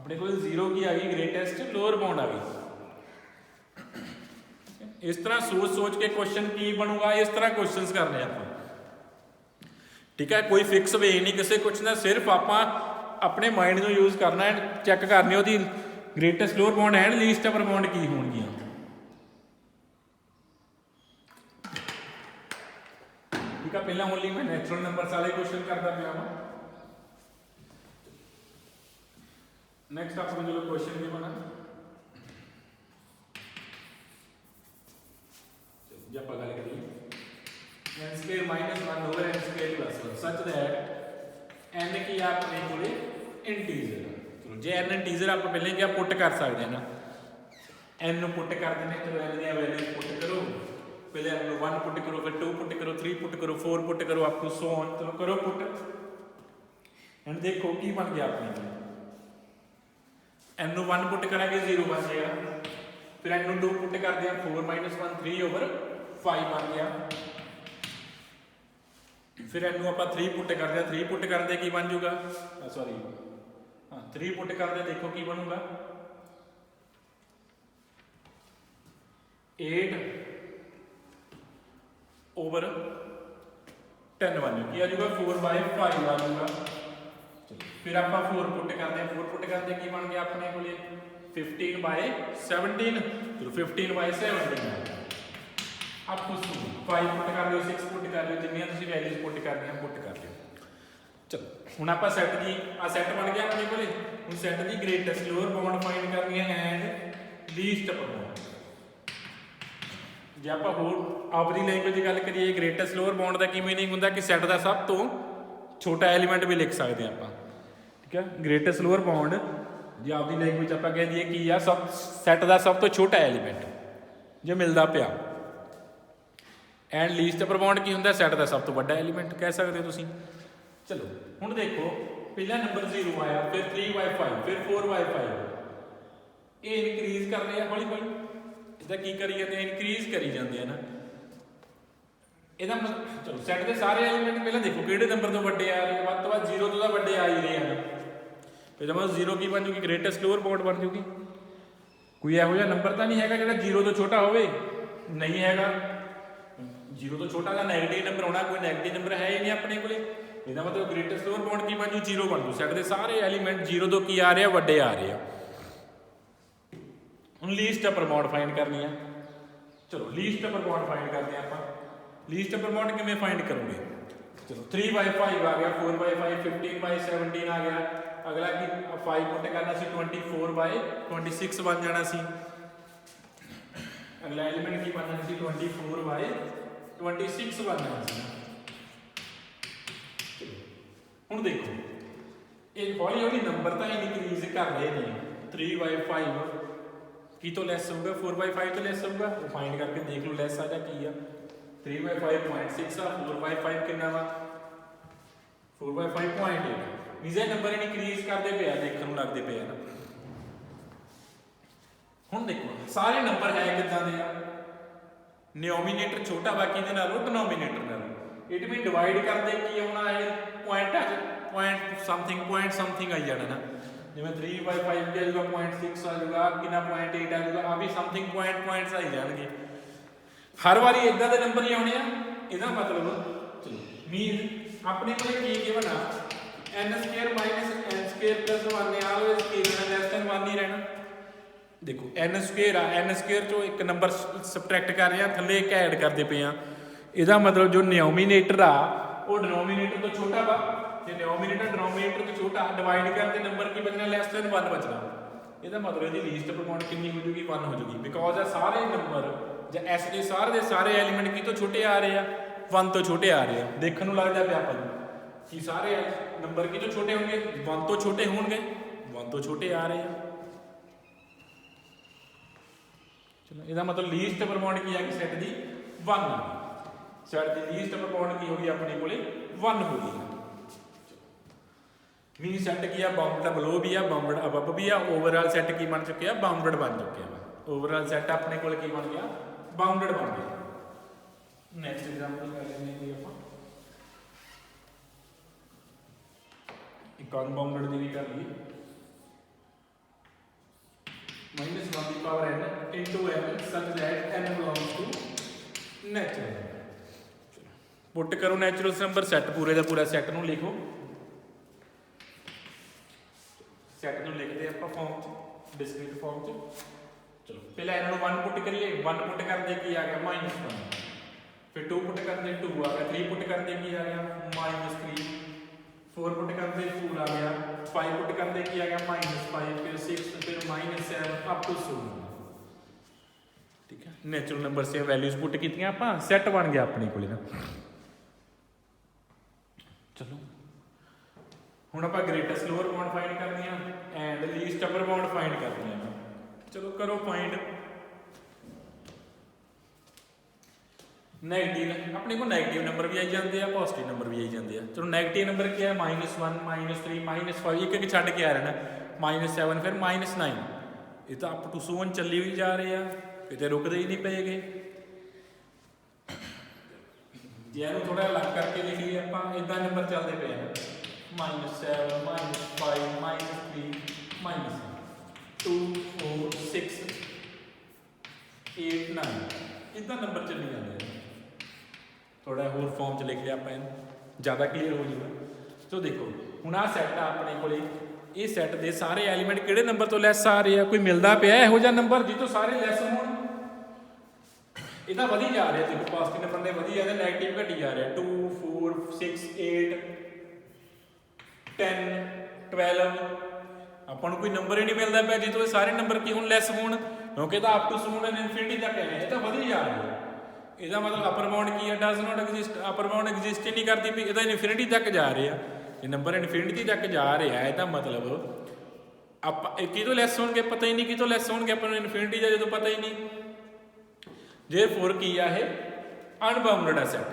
अपने को 0 की आ गई ग्रेटेस्ट लोअर बाउंड आ गई। इस तरह सोच के क्वेश्चन की बनूगा, इस तरह क्वेश्चन करने आप ठीक है। कोई फिक्स वे नहीं किसी क्वेश्चन का, सिर्फ आप अपने माइंड को यूज करना है, चैक करनी वो greatest lower bound and least upper bound की होणगियां। ठीक है, पहला ओनली मैं नैचुरल नंबर्स वाले क्वेश्चन करता पाया वा। नैक्सट अपना जो क्वेश्चन की बना जब आप गल करिए n square minus 1 over n square plus 1 such that n की अपने को इंटीजर। चलो जे n इंटीजर आप पहले क्या पुट कर सकते हैं ना, n ਨੂੰ पुट कर देने। चलो n दी वैल्यू पुट करो, पहले n ਨੂੰ 1 पुट करो, फिर 2 पुट करो, 3 पुट करो, 4 पुट करो, अप टू सो ऑन। चलो करो पुट एंड देखो की बन गया अपने को। n ਨੂੰ 1 पुट करांगे 0 बन जाएगा, फिर n ਨੂੰ 2 पुट कर दिया 4 - 1 3/5 बन गया, फिर इनू आप 3 पुट करते हैं, 3 पुट करते की बन जूगा सॉरी हाँ 3 पुट करते देखो की बनूगा 8/10 बन जू की आ जूगा 4/5 आ जूगा। फिर आप 4 पुट करते हैं, 4 पुट करते की बन गया अपने को 15/17। चलो 15/17 आप कुछ 5 पुट कर लो, 6 पुट कर लो, जिन्नियां तुसीं वैल्यूज पुट करनी पुट कर लो। चलो हुण आप सैट की आ सैट बन गया अपने को। हुण सैट की ग्रेटेस्ट लोअर बाउंड फाइंड करनी है एंड लीस्ट अपर बाउंड। जे आप होर आपकी लैंग्वेज की गल करिए ग्रेटेस्ट लोअर बाउंड का की मीनिंग होंदा कि सैट का सब तो छोटा एलीमेंट भी लिख सकते हैं आप। ठीक है, ग्रेटेस्ट लोअर बाउंड जे आपकी लैंग्वेज आप कह दीए कि आ सब सैट का सब तो छोटा एलीमेंट जो मिलता पिया। एंड लीस्ट अपर बाउंड की होंदा सैट का सब तो बड़ा एलीमेंट कह सकते हो तुसीं। चलो हुण देखो पहला नंबर 0 आया, फिर 3/5, फिर 4/5, ਇਹ ਇਨਕਰੀਜ਼ ਕਰ ਰਹੇ ਆ ਹੌਲੀ ਹੌਲੀ, ਇਹਦਾ ਕੀ ਕਰੀ ਜਾਂਦੇ ਇਨਕਰੀਜ਼ ਕਰੀ ਜਾਂਦੇ ਆ ਨਾ। ਇਹਦਾ ਮਤਲਬ ਚਲੋ ਸੈੱਟ ਦੇ ਸਾਰੇ ਐਲੀਮੈਂਟ ਪਹਿਲਾਂ ਦੇਖੋ ਕਿਹੜੇ ਨੰਬਰ ਤੋਂ ਵੱਡੇ ਆ ਰਹੇ, ਵੱਧ ਤੋਂ ਵੱਧ 0 ਤੋਂ ਤਾਂ ਵੱਡੇ ਆ ਹੀ ਰਹੇ ਹਨ। ਇਹਦਾ ਮਤਲਬ 0 ਕੀ ਬਣ ਜੂਗੀ, ਗ੍ਰੇਟੈਸਟ ਲੋਅਰ ਬਾਉਂਡ ਬਣ ਜੂਗੀ। ਕੋਈ ਇਹੋ ਜਿਹਾ ਨੰਬਰ ਤਾਂ ਨਹੀਂ ਹੈਗਾ ਜਿਹੜਾ 0 ਤੋਂ ਛੋਟਾ ਹੋਵੇ, ਨਹੀਂ ਹੈਗਾ। 0 ਤੋਂ ਛੋਟਾ ਦਾ ਨੈਗੇਟਿਵ ਨੰਬਰ ਹੋਣਾ, ਕੋਈ ਨੈਗੇਟਿਵ ਨੰਬਰ ਹੈ ਹੀ ਨਹੀਂ ਆਪਣੇ ਕੋਲੇ। ਇਹਦਾ ਮਤਲਬ ਗ੍ਰੇਟੈਸਟ ਲੋਅਰ ਬਾਉਂਡ ਕੀ ਬਣ ਜੂ, 0 ਬਣ ਜੂ। ਸੈੱਟ ਦੇ ਸਾਰੇ ਐਲੀਮੈਂਟ 0 ਤੋਂ ਕੀ ਆ ਰਹੇ ਆ, ਵੱਡੇ ਆ ਰਹੇ ਆ। ਹੁਣ ਲੀਸਟ ਅਪਰ ਬਾਉਂਡ ਫਾਈਂਡ ਕਰਨੀ ਆ। ਚਲੋ ਲੀਸਟ ਅਪਰ ਬਾਉਂਡ ਫਾਈਂਡ ਕਰਦੇ ਆ ਆਪਾਂ। ਲੀਸਟ ਅਪਰ ਬਾਉਂਡ ਕਿਵੇਂ ਫਾਈਂਡ ਕਰੋਗੇ, ਚਲੋ 3/5 ਆ ਗਿਆ, 4/5 15/17 ਆ ਗਿਆ। ਅਗਲਾ ਕੀ 5 ਪੁੱਟ ਕਰਨਾ ਸੀ, 24/26 ਬਣ ਜਾਣਾ ਸੀ। ਅਗਲਾ ਐਲੀਮੈਂਟ ਕੀ ਬਣਨਾ ਸੀ, 24/26 ਬਣ ਜਾਣਾ ਸੀ। ਹੁਣ ਦੇਖੋ ਇਹ ਹੌਲੀ ਹੌਲੀ ਨੰਬਰ ਤਾਂ ਇਨਕਰੀਜ਼ ਕਰ ਰਹੇ ਨੇ। 3/5 ਕੀ ਤੋਂ ਲੈਸ ਹੋਊਗਾ, 4/5 ਤੋਂ ਲੈਸ ਹੋਊਗਾ। ਉਹ ਫਾਈਂਡ ਕਰਕੇ ਦੇਖ ਲਓ ਲੈਸ ਆ ਜਾਂ ਕੀ ਆ। 3/5 0.6 ਆ, 4/5 ਕਿੰਨਾ ਵਾ, 4/5 0.8। ਮੀਨਸ ਇਹ ਨੰਬਰ ਇਨਕਰੀਜ਼ ਕਰਦੇ ਪਿਆ, ਦੇਖਣ ਨੂੰ ਲੱਗਦੇ ਪਿਆ ਨਾ। ਹੁਣ ਦੇਖੋ ਸਾਰੇ ਨੰਬਰ ਹੈ ਕਿੱਦਾਂ ਦੇ ਆ, ਨਿਓਮੀਨੇਟਰ ਛੋਟਾ ਬਾਕੀ ਦੇ ਨਾਲੋਂ, ਡਿਨੋਮੀਨੇਟਰ ਨਾਲੋਂ। ਇਟ ਮੀਨ ਡਿਵਾਈਡ ਕਰਦੇ ਕੀ ਆਉਣਾ ਹੈ, ਪੁਆਇੰਟ ਪੁਆਇੰਟ ਸਮਥਿੰਗ ਆਈ ਜਾਣਾ ਨਾ। ਜਿਵੇਂ 3/5 ਕੀ ਆ ਜਾਊਗਾ, 0.6 ਆ ਜਾਊਗਾ, ਕਿੰਨਾ 0.8 ਆ ਜਾਊਗਾ, ਆ ਵੀ ਸਮਥਿੰਗ ਪੁਆਇੰਟਸ ਆਈ ਜਾਣਗੇ। ਹਰ ਵਾਰੀ ਇਦਾਂ ਦੇ ਨੰਬਰ ਹੀ ਆਉਣੇ ਆ। ਇਹਦਾ ਮਤਲਬ ਚਲੋ ਮੀਨ ਆਪਣੇ ਕੋਲ ਕੀ ਗਿਵਨ ਆ, n² - n² + 1 ਨੇ ਆਲਵੇਜ਼ ਕੀ ਰਹਿਣਾ, ਲੈਸ ਦੈਨ 1 ਹੀ ਰਹਿਣਾ। ਦੇਖੋ n² ਆ, n² ਚੋਂ ਇੱਕ ਨੰਬਰ ਸਬਟ੍ਰੈਕਟ ਕਰ ਰਹੇ ਆ, ਥੱਲੇ ਇੱਕ ਐਡ ਕਰਦੇ ਪਏ ਆ। ਇਹਦਾ ਮਤਲਬ ਜੋ ਨਿਓਮੀਨੇਟਰ ਆ ਉਹ ਡਿਨੋਮੀਨੇਟਰ ਤੋਂ ਛੋਟਾ ਵਾ। ਜੇ ਨਿਓਮੀਨੇਟਰ ਡਿਨੋਮੀਨੇਟਰ ਤੋਂ ਛੋਟਾ, ਡਿਵਾਈਡ ਕਰਦੇ ਨੰਬਰ ਕੀ ਬਚਣਾ, ਲੈਸ ਦੈਨ 1 ਬਚਣਾ। ਇਹਦਾ ਮਤਲਬ ਇਹਦੀ ਲੀਸਟ ਅਪਰ ਬਾਉਂਡ ਕਿੰਨੀ ਹੋ ਜੂਗੀ, 1 ਹੋ ਜੂਗੀ। ਬਿਕੋਜ਼ ਆ ਸਾਰੇ ਨੰਬਰ ਜਾਂ S ਦੇ ਸਾਰੇ ਐਲੀਮੈਂਟ ਕੀ ਤੋਂ ਛੋਟੇ ਆ ਰਹੇ ਆ, 1 ਤੋਂ ਛੋਟੇ ਆ ਰਹੇ ਆ। ਦੇਖਣ ਨੂੰ ਲੱਗਦਾ ਪਿਆ ਆਪਾਂ ਨੂੰ ਕਿ ਸਾਰੇ ਨੰਬਰ ਕੀ ਤੋਂ ਛੋਟੇ ਹੋਣਗੇ, 1 ਤੋਂ ਛੋਟੇ ਹੋਣਗੇ, 1 ਤੋਂ ਛੋਟੇ ਆ ਰਹੇ ਆ। ਚਲੋ ਇਹਦਾ ਮਤਲਬ ਲੀਸਟ ਅਪਰ ਬਾਉਂਡ ਕੀ ਆ ਕਿ ਸੈੱਟ ਦੀ 1 ਆ। ਸੈੱਟ ਦੀ ਲੀਸਟ ਅਪਰ ਬਾਉਂਡ ਕੀ ਹੋ ਗਈ ਆਪਣੇ ਕੋਲੇ, 1 ਹੋ ਗਈ। ਮੀਨ ਸੈੱਟ ਕੀ ਆ, ਬਾਉਂਡਡ ਬਲੋ ਵੀ ਆ, ਬਾਉਂਡਡ ਅਬਵ ਵੀ ਆ। ਓਵਰਆਲ ਸੈੱਟ ਕੀ ਬਣ ਚੁੱਕਿਆ, ਬਾਉਂਡਡ ਬਣ ਚੁੱਕਿਆ ਵਾ। ਓਵਰਆਲ ਸੈੱਟ ਆਪਣੇ ਕੋਲ ਕੀ ਬਣ ਗਿਆ, ਬਾਉਂਡਡ ਬਣ ਗਿਆ। ਨੈਕਸਟ ਐਗਜ਼ਾਮਪਲ ਕਰ ਲੈਂਦੇ ਹਾਂ ਆਪਾਂ, ਇੱਕ ਅਨਬਾਉਂਡਡ ਦੀ ਵੀ ਕਰ ਲਈਏ। -1 ਦੀ power n into n such that n belongs to natural। ਪੁੱਟ ਕਰੋ ਨੈਚੁਰਲ ਨੰਬਰ ਸੈੱਟ, ਪੂਰੇ ਦਾ ਪੂਰਾ ਸੈੱਟ ਨੂੰ ਲਿਖੋ। ਸੈੱਟ ਨੂੰ ਲਿਖਦੇ ਆਪਾਂ ਫਾਰਮ ਚ, ਡਿਸਕ੍ਰੀਟ ਫਾਰਮ ਚ। ਚਲੋ ਪਹਿਲਾਂ ਇਹਨਾਂ ਨੂੰ 1 ਪੁੱਟ ਕਰੀਏ। 1 ਪੁੱਟ ਕਰਦੇ ਕੀ ਆ ਗਿਆ, -1। ਫਿਰ 2 ਪੁੱਟ ਕਰਦੇ 2 ਆ ਗਿਆ। 3 ਪੁੱਟ ਕਰਦੇ ਕੀ ਆ ਗਿਆ, -3। 4 ਪੁੱਟ ਕਰਦੇ 2 ਆ ਗਿਆ। 5 ਪੁੱਟ ਕਰਦੇ ਕੀ ਆ ਗਿਆ, -5। ਫਿਰ 6, ਫਿਰ -7 ਅਪ ਟੂ 0। ਠੀਕ ਹੈ, ਨੈਚੁਰਲ ਨੰਬਰ ਸੇ ਵੈਲਿਊਜ਼ ਪੁੱਟ ਕੀਤੀਆਂ ਆਪਾਂ, ਸੈੱਟ ਬਣ ਗਿਆ ਆਪਣੇ ਕੋਲੇ ਨਾ। ਚਲੋ ਹੁਣ ਆਪਾਂ ਗ੍ਰੇਟੈਸਟ ਲੋਅਰ ਬਾਉਂਡ ਫਾਈਂਡ ਕਰਨੀ ਆ and least upper bound find ਕਰਨੀ ਆ। ਚਲੋ ਕਰੋ ਫਾਈਂਡ। ਨੈਗੇਟਿਵ, ਆਪਣੇ ਕੋਲ ਨੈਗੇਟਿਵ ਨੰਬਰ ਵੀ ਆਈ ਜਾਂਦੇ ਆ, ਪੋਜ਼ਿਟਿਵ ਨੰਬਰ ਵੀ ਆਈ ਜਾਂਦੇ ਆ। ਚਲੋ ਨੈਗੇਟਿਵ ਨੰਬਰ ਕੀ ਹੈ, -1 -3 -5, ਇੱਕ ਇੱਕ ਛੱਡ ਕੇ ਆ ਰਹਿਣਾ। -7 ਫਿਰ -9। ਇਹ ਤਾਂ ਅਪ ਟੂ 1 ਚੱਲੀ ਹੋਈ ਜਾ ਰਹੇ ਆ, ਕਿਤੇ ਰੁਕਦੇ ਹੀ ਨਹੀਂ ਪਏਗੇ। ਜੇ ਇਹਨੂੰ ਥੋੜਾ ਅਲੱਗ ਕਰਕੇ ਲਿਖੀਏ ਆਪਾਂ, ਇਦਾਂ ਨੰਬਰ ਚੱਲਦੇ ਪਏ ਆ, -7 -5 -3 -2 4 6 8 9 ਇਦਾਂ ਨੰਬਰ ਚੱਲੀ ਜਾਂਦੇ ਆ। ਥੋੜਾ ਹੋਰ ਫਾਰਮ ਚ ਲਿਖ ਲਿਆ ਆਪਾਂ, ਇਹਨੂੰ ਜ਼ਿਆਦਾ ਕਲੀਅਰ ਹੋ ਜਾਊਗਾ। ਸੋ ਦੇਖੋ ਹੁਣ ਆਹ ਸੈੱਟ ਆ ਆਪਣੇ ਕੋਲੇ, ਇਹ ਸੈੱਟ ਦੇ ਸਾਰੇ ਐਲੀਮੈਂਟ ਕਿਹੜੇ ਨੰਬਰ ਤੋਂ ਲੈਸ ਆ ਰਹੇ ਆ, ਕੋਈ ਮਿਲਦਾ ਪਿਆ ਇਹੋ ਜਿਹਾ ਨੰਬਰ ਜਿਹ ਤੋਂ ਸਾਰੇ ਲੈਸ ਹੋਣ। ਇਹ ਤਾਂ ਵਧੀ ਜਾ ਰਿਹਾ, ਦੇਖੋ ਪੋਜ਼ਿਟਿਵ ਨੰਬਰ ਨੇ ਵਧੀ ਜਾਂਦੇ, ਨੈਗੇਟਿਵ ਘਟੀ ਜਾ ਰਿਹਾ। 2 4 6 8 10 12 ਆਪਾਂ ਨੂੰ ਕੋਈ ਨੰਬਰ ਹੀ ਨਹੀਂ ਮਿਲਦਾ ਪਿਆ ਜਿਹ ਤੋਂ ਸਾਰੇ ਨੰਬਰ ਕੀ ਹੁਣ ਲੈਸ ਹੋਣ, ਕਿਉਂਕਿ ਇਹਦਾ ਅਪ ਟੂ ਇਨਫਿਨਿਟੀ ਤੱਕ ਹੈ। ਇਹ ਤਾਂ ਵਧੀ ਜਾ ਰਿਹਾ। ਇਹਦਾ ਮਤਲਬ ਅਪਰ ਬਾਉਂਡ ਕੀ ਹੈ, does not exist. Upper bound exist ਹੀ ਨਹੀਂ ਕਰਦੀ ਪਈ, ਇਹਦਾ ਇਨਫਿਨਿਟੀ ਤੱਕ ਜਾ ਰਿਹਾ। ਇਹ ਨੰਬਰ ਇਨਫਿਨਿਟੀ ਤੱਕ ਜਾ ਰਿਹਾ, ਇਹਦਾ ਮਤਲਬ ਆਪਾਂ ਇਹ ਕਿਹਦੋਂ ਲੈਸ ਹੋਣਗੇ ਪਤਾ ਹੀ ਨਹੀਂ, ਕਿਹਦੋਂ ਲੈਸ ਹੋਣਗੇ ਆਪਾਂ ਨੂੰ ਇਨਫਿਨਿਟੀ ਦਾ ਜਦੋਂ ਪਤਾ ਹੀ ਨਹੀਂ। ਜੇ ਫੋਰ ਕੀ ਆ, ਇਹ ਅਨਬਾਉਂਡਡ ਆ ਸੈੱਟ,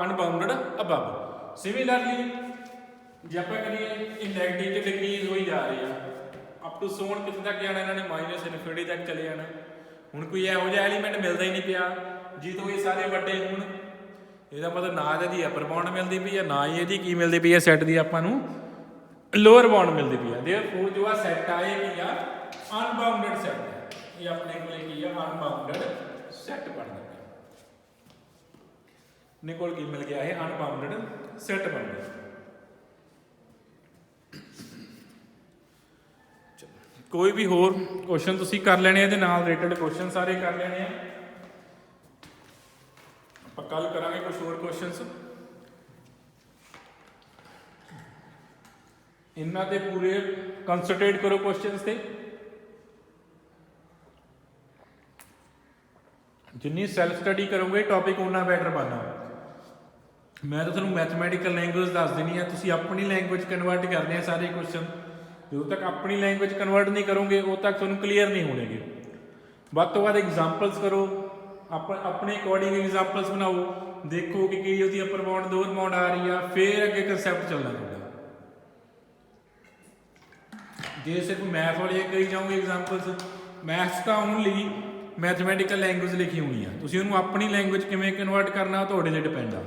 ਅਨਬਾਉਂਡਡ ਅਬਵ। ਸਿਮਿਲਰਲੀ ਜੇ ਆਪਾਂ ਕਰੀਏ, ਇਹ ਨੈਗੇਟਿਵ ਤੇ ਡਿਕਰੀਜ਼ ਹੋਈ ਜਾ ਰਹੀ ਆ, ਅਪ ਟੂ ਸੋਨ ਕਿੱਥੇ ਤੱਕ ਜਾਣਾ ਇਹਨਾਂ ਨੇ ਮਾਈਨਸ ਇਨਫਿਨਿਟੀ ਤੱਕ ਚਲੇ ਜਾਣਾ। ਹੁਣ ਕੋਈ ਇਹੋ ਜਿਹਾ ਐਲੀਮੈਂਟ ਮਿਲਦਾ ਹੀ ਨਹੀਂ ਪਿਆ ਜਿਹਤੋਂ ਇਹ ਸਾਰੇ ਵੱਡੇ ਹੋਣ। ਇਹਦਾ ਮਤਲਬ ਨਾ ਇਹਦੀ ਅਪਰ ਬਾਉਂਡ ਮਿਲਦੀ ਪਈ ਆ, ਨਾ ਹੀ ਇਹਦੀ ਕੀ ਮਿਲਦੀ ਪਈ ਆ ਸੈੱਟ ਦੀ ਆਪਾਂ ਨੂੰ ਲੋਅਰ ਬਾਉਂਡ ਮਿਲਦੀ ਪਈ ਆ। ਦੇਅਰਫੋਰ ਜੋ ਆ ਸੈੱਟ ਆ ਇਹ ਕੀ ਆ ਅਨਬਾਊਂਡਡ ਸੈੱਟ ਹੈ। ਇਹ ਆਪਣੇ ਕੋਲੇ ਕੀ ਆ ਅਨਬਾਊਂਡਡ ਸੈੱਟ ਬਣਦਾ ਪਿਆ। ਆਪਣੇ ਕੋਲ ਕੀ ਮਿਲ ਗਿਆ ਇਹ ਅਨਬਾਊਂਡਡ ਸੈੱਟ ਬਣ ਗਿਆ। ਕੋਈ ਵੀ ਹੋਰ ਕੁਐਸਚਨ ਤੁਸੀਂ ਕਰ ਲੈਣੇ ਇਹਦੇ ਨਾਲ ਰਿਲੇਟਡ ਕੁਐਸਚਨ ਸਾਰੇ ਕਰ ਲੈਣੇ ਆ। ਆਪਾਂ ਕੱਲ ਕਰਾਂਗੇ ਕੁਝ ਹੋਰ ਕੁਐਸਚਨਸ। ਇਹਨਾਂ ਦੇ ਪੂਰੇ ਕੰਸੈਂਟਰੇਟ ਕਰੋ ਕੁਐਸਚਨਸ ਤੇ। ਜਿੰਨੀ ਸੈਲਫ ਸਟੱਡੀ ਕਰੋਗੇ ਟੌਪਿਕ ਉਨਾ ਬੈਟਰ ਬਣਨਾ। ਮੈਂ ਤਾਂ ਤੁਹਾਨੂੰ ਮੈਥਮੈਟੀਕਲ ਲੈਂਗੁਏਜ ਦੱਸ ਦੇਣੀ ਆ, ਤੁਸੀਂ ਆਪਣੀ ਲੈਂਗੁਏਜ ਕਨਵਰਟ ਕਰਨੇ ਆ ਸਾਰੇ ਕੁਐਸਚਨ। ਜਦੋਂ ਤੱਕ ਆਪਣੀ ਲੈਂਗੁਏਜ ਕਨਵਰਟ ਨਹੀਂ ਕਰੋਗੇ ਉਦੋਂ ਤੱਕ ਤੁਹਾਨੂੰ ਕਲੀਅਰ ਨਹੀਂ ਹੋਣਗੇ। ਵੱਧ ਤੋਂ ਵੱਧ ਐਗਜ਼ਾਮਪਲਸ ਕਰੋ, ਆਪਣੇ ਅਕੋਰਡਿੰਗ ਐਗਜ਼ਾਮਪਲਸ ਬਣਾਓ, ਦੇਖੋ ਕਿ ਕੀ ਉਹਦੀ ਅਪਰ ਬਾਉਂਡ ਲੋਅਰ ਬਾਉਂਡ ਆ ਰਹੀ ਆ, ਫਿਰ ਅੱਗੇ ਕਨਸੈਪਟ ਚੱਲਣਾ ਤੁਹਾਡਾ। ਜੇ ਸਿਰਫ ਮੈਥ ਵਾਲੇ ਕਰੀ ਜਾਓਗੇ ਐਗਜ਼ਾਮਪਲਸ, ਮੈਥਸ ਤਾਂ ਓਨਲੀ ਮੈਥਮੈਟੀਕਲ ਲੈਂਗੁਏਜ ਲਿਖੀ ਹੋਣੀ ਆ, ਤੁਸੀਂ ਉਹਨੂੰ ਆਪਣੀ ਲੈਂਗੁਏਜ ਕਿਵੇਂ ਕਨਵਰਟ ਕਰਨਾ ਤੁਹਾਡੇ ਤੇ ਡਿਪੈਂਡ ਆ।